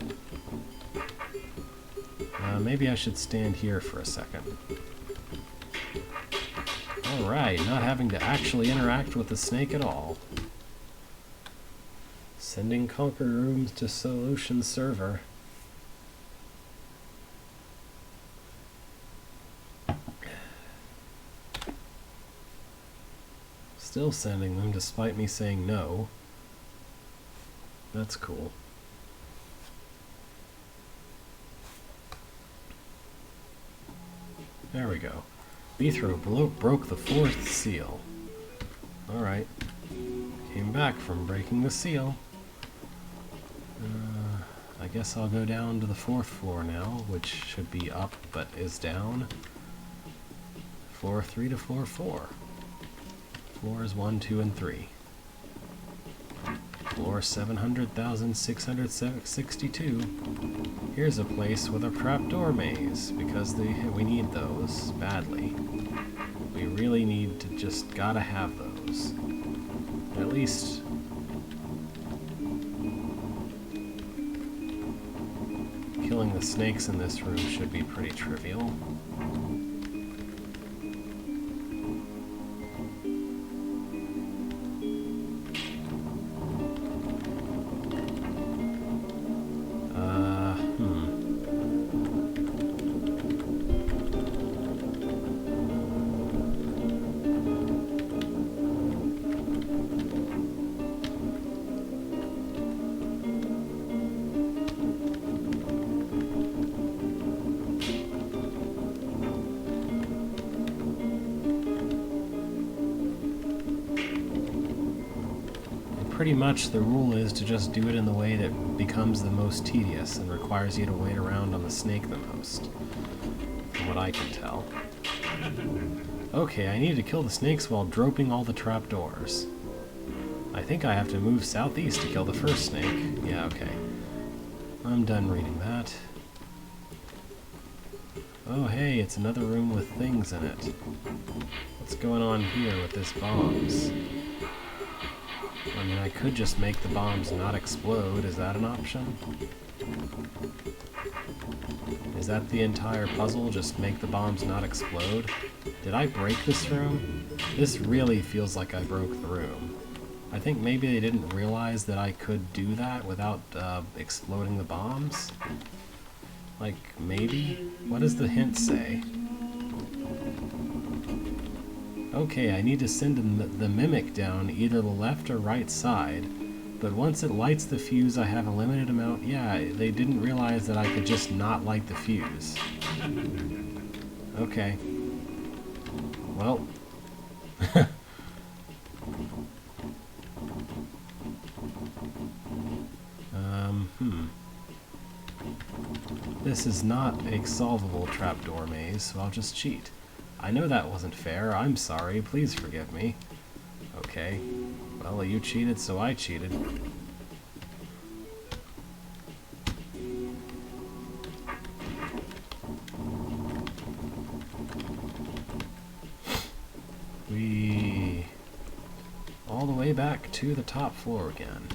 Maybe I should stand here for a second. Alright, not having to actually interact with the snake at all. Sending Conquer Rooms to Solution Server. Still sending them despite me saying no. That's cool. There we go. Bethro broke the 4th seal. Alright. Came back from breaking the seal. I guess I'll go down to the 4th floor now, which should be up but is down. Floor 3 to floor 4. Floors 1, 2, and 3. Floor 700,662. Here's a place with a trapdoor maze, because we need those badly. We really need to gotta have those. At least killing the snakes in this room should be pretty trivial. Pretty much the rule is to just do it in the way that becomes the most tedious and requires you to wait around on the snake the most, from what I can tell. Okay, I need to kill the snakes while droping all the trapdoors. I think I have to move southeast to kill the first snake. Yeah, okay. I'm done reading that. Oh hey, it's another room with things in it. What's going on here with this bombs? I mean, I could just make the bombs not explode. Is that an option? Is that the entire puzzle? Just make the bombs not explode? Did I break this room? This really feels like I broke the room. I think maybe they didn't realize that I could do that without exploding the bombs? Like, maybe? What does the hint say? Okay, I need to send the mimic down either the left or right side, but once it lights the fuse I have a limited amount. Yeah, they didn't realize that I could just not light the fuse. Okay. Well. This is not a solvable trapdoor maze, so I'll just cheat. I know that wasn't fair. I'm sorry. Please forgive me. Okay. Well, you cheated, so I cheated. All the way back to the top floor again.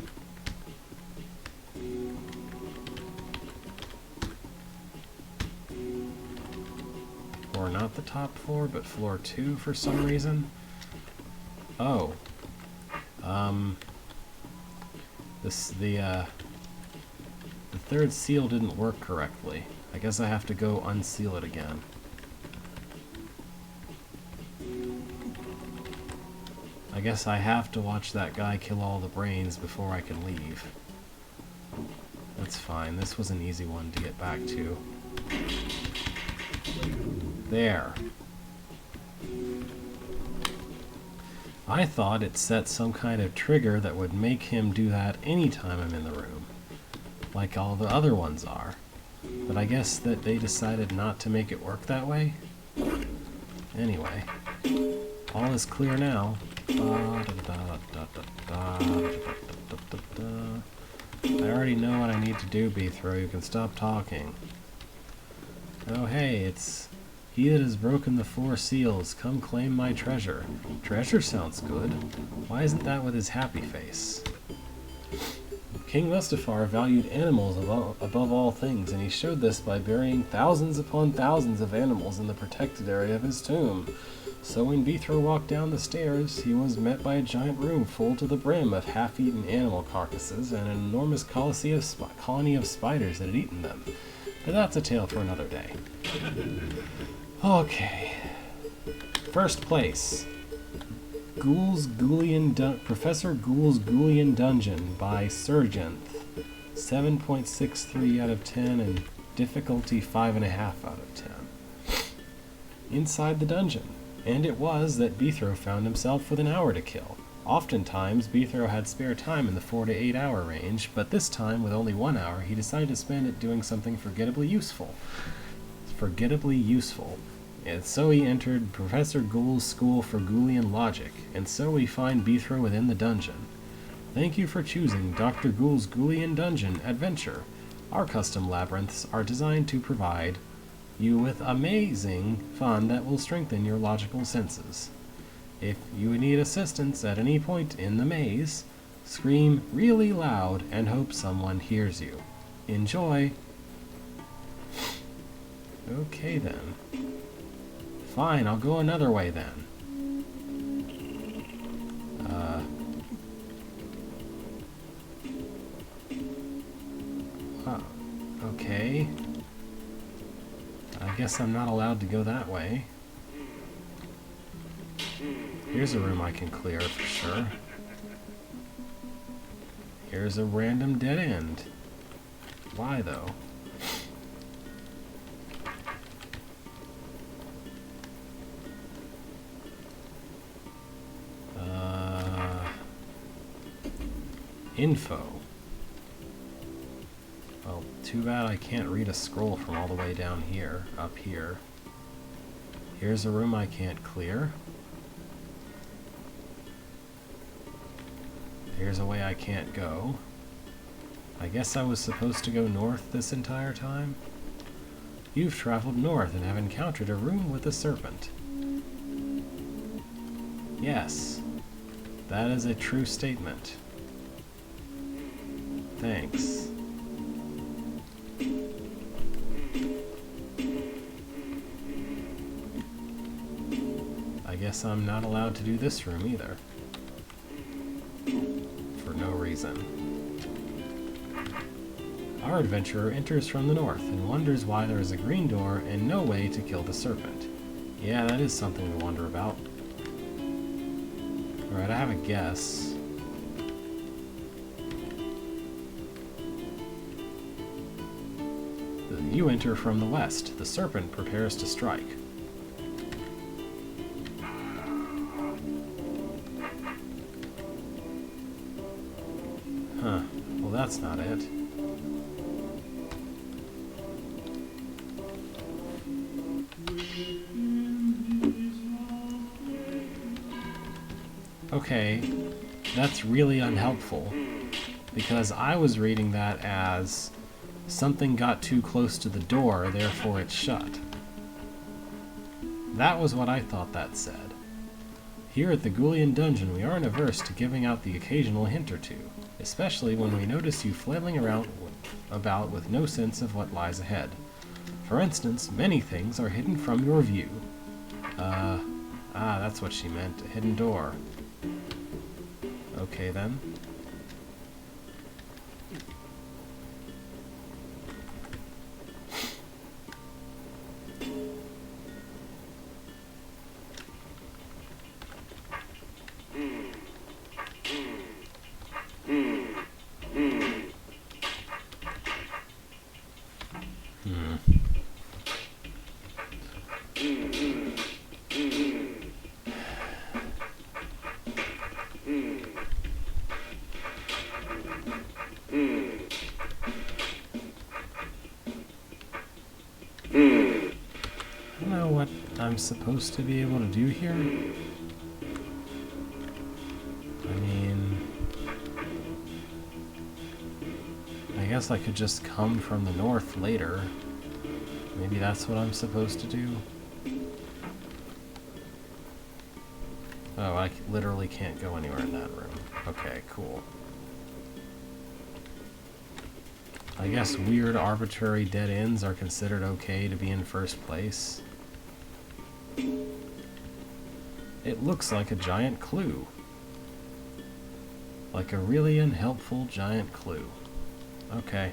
Or not the top floor, but floor 2 for some reason. Oh. The third seal didn't work correctly. I guess I have to go unseal it again. I guess I have to watch that guy kill all the brains before I can leave. That's fine. This was an easy one to get back to. There. I thought it set some kind of trigger that would make him do that anytime I'm in the room, like all the other ones are. But I guess that they decided not to make it work that way. Anyway, all is clear now. I already know what I need to do, Bethro. You can stop talking. Oh hey, He that has broken the 4 seals, come claim my treasure. Treasure sounds good. Why isn't that with his happy face? King Mustafar valued animals above all things, and he showed this by burying thousands upon thousands of animals in the protected area of his tomb. So when Bithro walked down the stairs, he was met by a giant room full to the brim of half-eaten animal carcasses and an enormous colony of spiders that had eaten them. But that's a tale for another day. Okay. First place. Professor Ghoul's Ghoulian Dungeon by Surgenth. 7.63 out of 10 and difficulty 5.5 out of 10. Inside the dungeon. And it was that Bithro found himself with an hour to kill. Oftentimes, Bithro had spare time in the 4 to 8 hour range, but this time, with only 1 hour, he decided to spend it doing something forgettably useful. And so he entered Professor Ghoul's School for Ghoulian Logic, and so we find Bithro within the dungeon. Thank you for choosing Dr. Ghoul's Ghoulian Dungeon Adventure. Our custom labyrinths are designed to provide you with amazing fun that will strengthen your logical senses. If you need assistance at any point in the maze, scream really loud and hope someone hears you. Enjoy! Okay then. Fine, I'll go another way then. Okay. I guess I'm not allowed to go that way. Here's a room I can clear for sure. Here's a random dead end. Why though? Info. Well, too bad I can't read a scroll from all the way down here, up here. Here's a room I can't clear. Here's a way I can't go. I guess I was supposed to go north this entire time? You've traveled north and have encountered a room with a serpent. Yes, that is a true statement. Thanks. I guess I'm not allowed to do this room either. For no reason. Our adventurer enters from the north and wonders why there is a green door and no way to kill the serpent. Yeah, that is something to wonder about. Alright, I have a guess. You enter from the west. The serpent prepares to strike. Huh. Well, that's not it. Okay, that's really unhelpful, because I was reading that as something got too close to the door, therefore it's shut. That was what I thought that said. Here at the Ghoulian Dungeon, we aren't averse to giving out the occasional hint or two, especially when we notice you flailing around about with no sense of what lies ahead. For instance, many things are hidden from your view. That's what she meant, a hidden door. Okay then. I don't know what I'm supposed to be able to do here. I mean, I guess I could just come from the north later. Maybe that's what I'm supposed to do. Oh, I literally can't go anywhere in that room. Okay, cool. I guess weird arbitrary dead ends are considered okay to be in first place. It looks like a giant clue. Like a really unhelpful giant clue. Okay.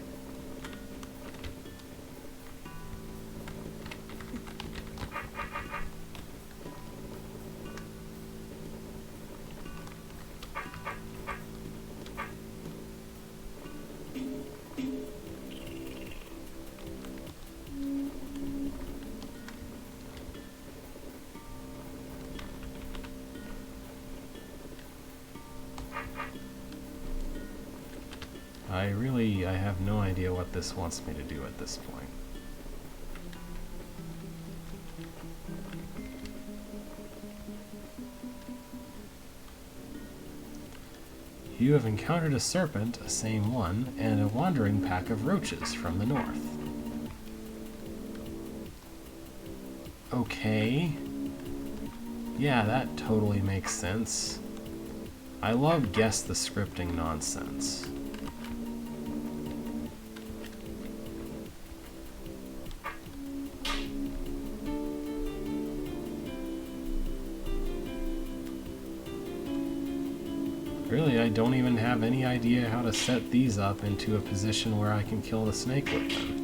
I have no idea what this wants me to do at this point. You have encountered a serpent, a same one, and a wandering pack of roaches from the north. Okay. Yeah, that totally makes sense. I love guess the scripting nonsense. Really, I don't even have any idea how to set these up into a position where I can kill the snake with them.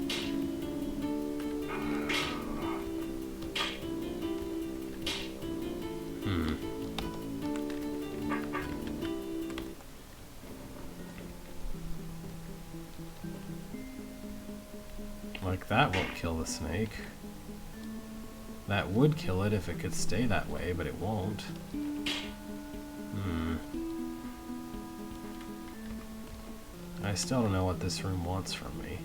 Like, that won't kill the snake. That would kill it if it could stay that way, but it won't. I still don't know what this room wants from me.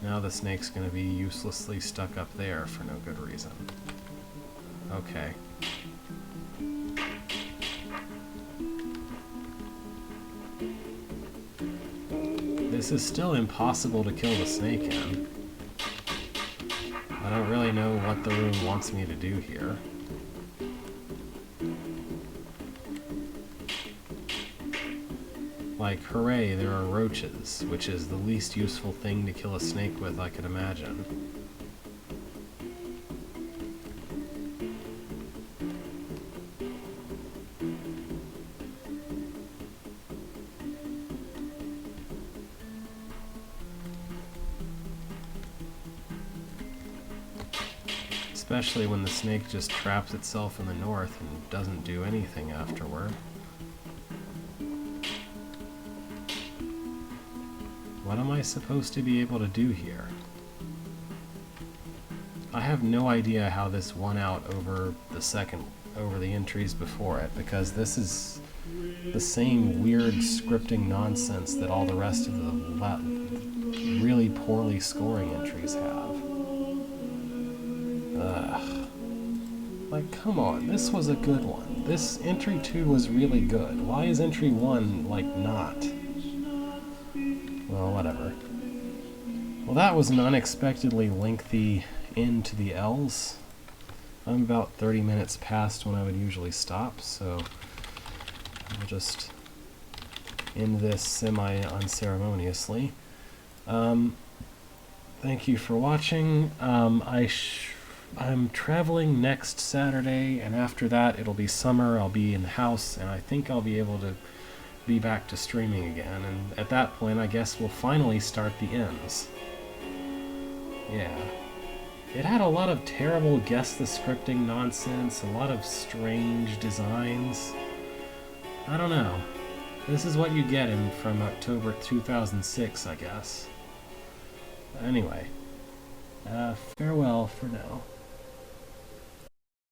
Now the snake's gonna be uselessly stuck up there for no good reason. Okay. This is still impossible to kill the snake in. I don't really know what the room wants me to do here. Like, hooray, there are roaches, which is the least useful thing to kill a snake with I could imagine. Especially when the snake just traps itself in the north and doesn't do anything afterward. What am I supposed to be able to do here? I have no idea how this won out over the entries before it, because this is the same weird scripting nonsense that all the rest of the really poorly scoring entries have. Ugh. Like, come on, this was a good one. This entry 2 was really good. Why is entry 1, like, not? Well, whatever. Well, that was an unexpectedly lengthy end to the L's. I'm about 30 minutes past when I would usually stop, so I'll just end this semi-unceremoniously. Thank you for watching. I'm traveling next Saturday, and after that it'll be summer. I'll be in the house, and I think I'll be able to be back to streaming again, and at that point I guess we'll finally start the ends. Yeah. It had a lot of terrible guess the scripting nonsense, a lot of strange designs. I don't know. This is what you get from October 2006, I guess. Anyway, farewell for now.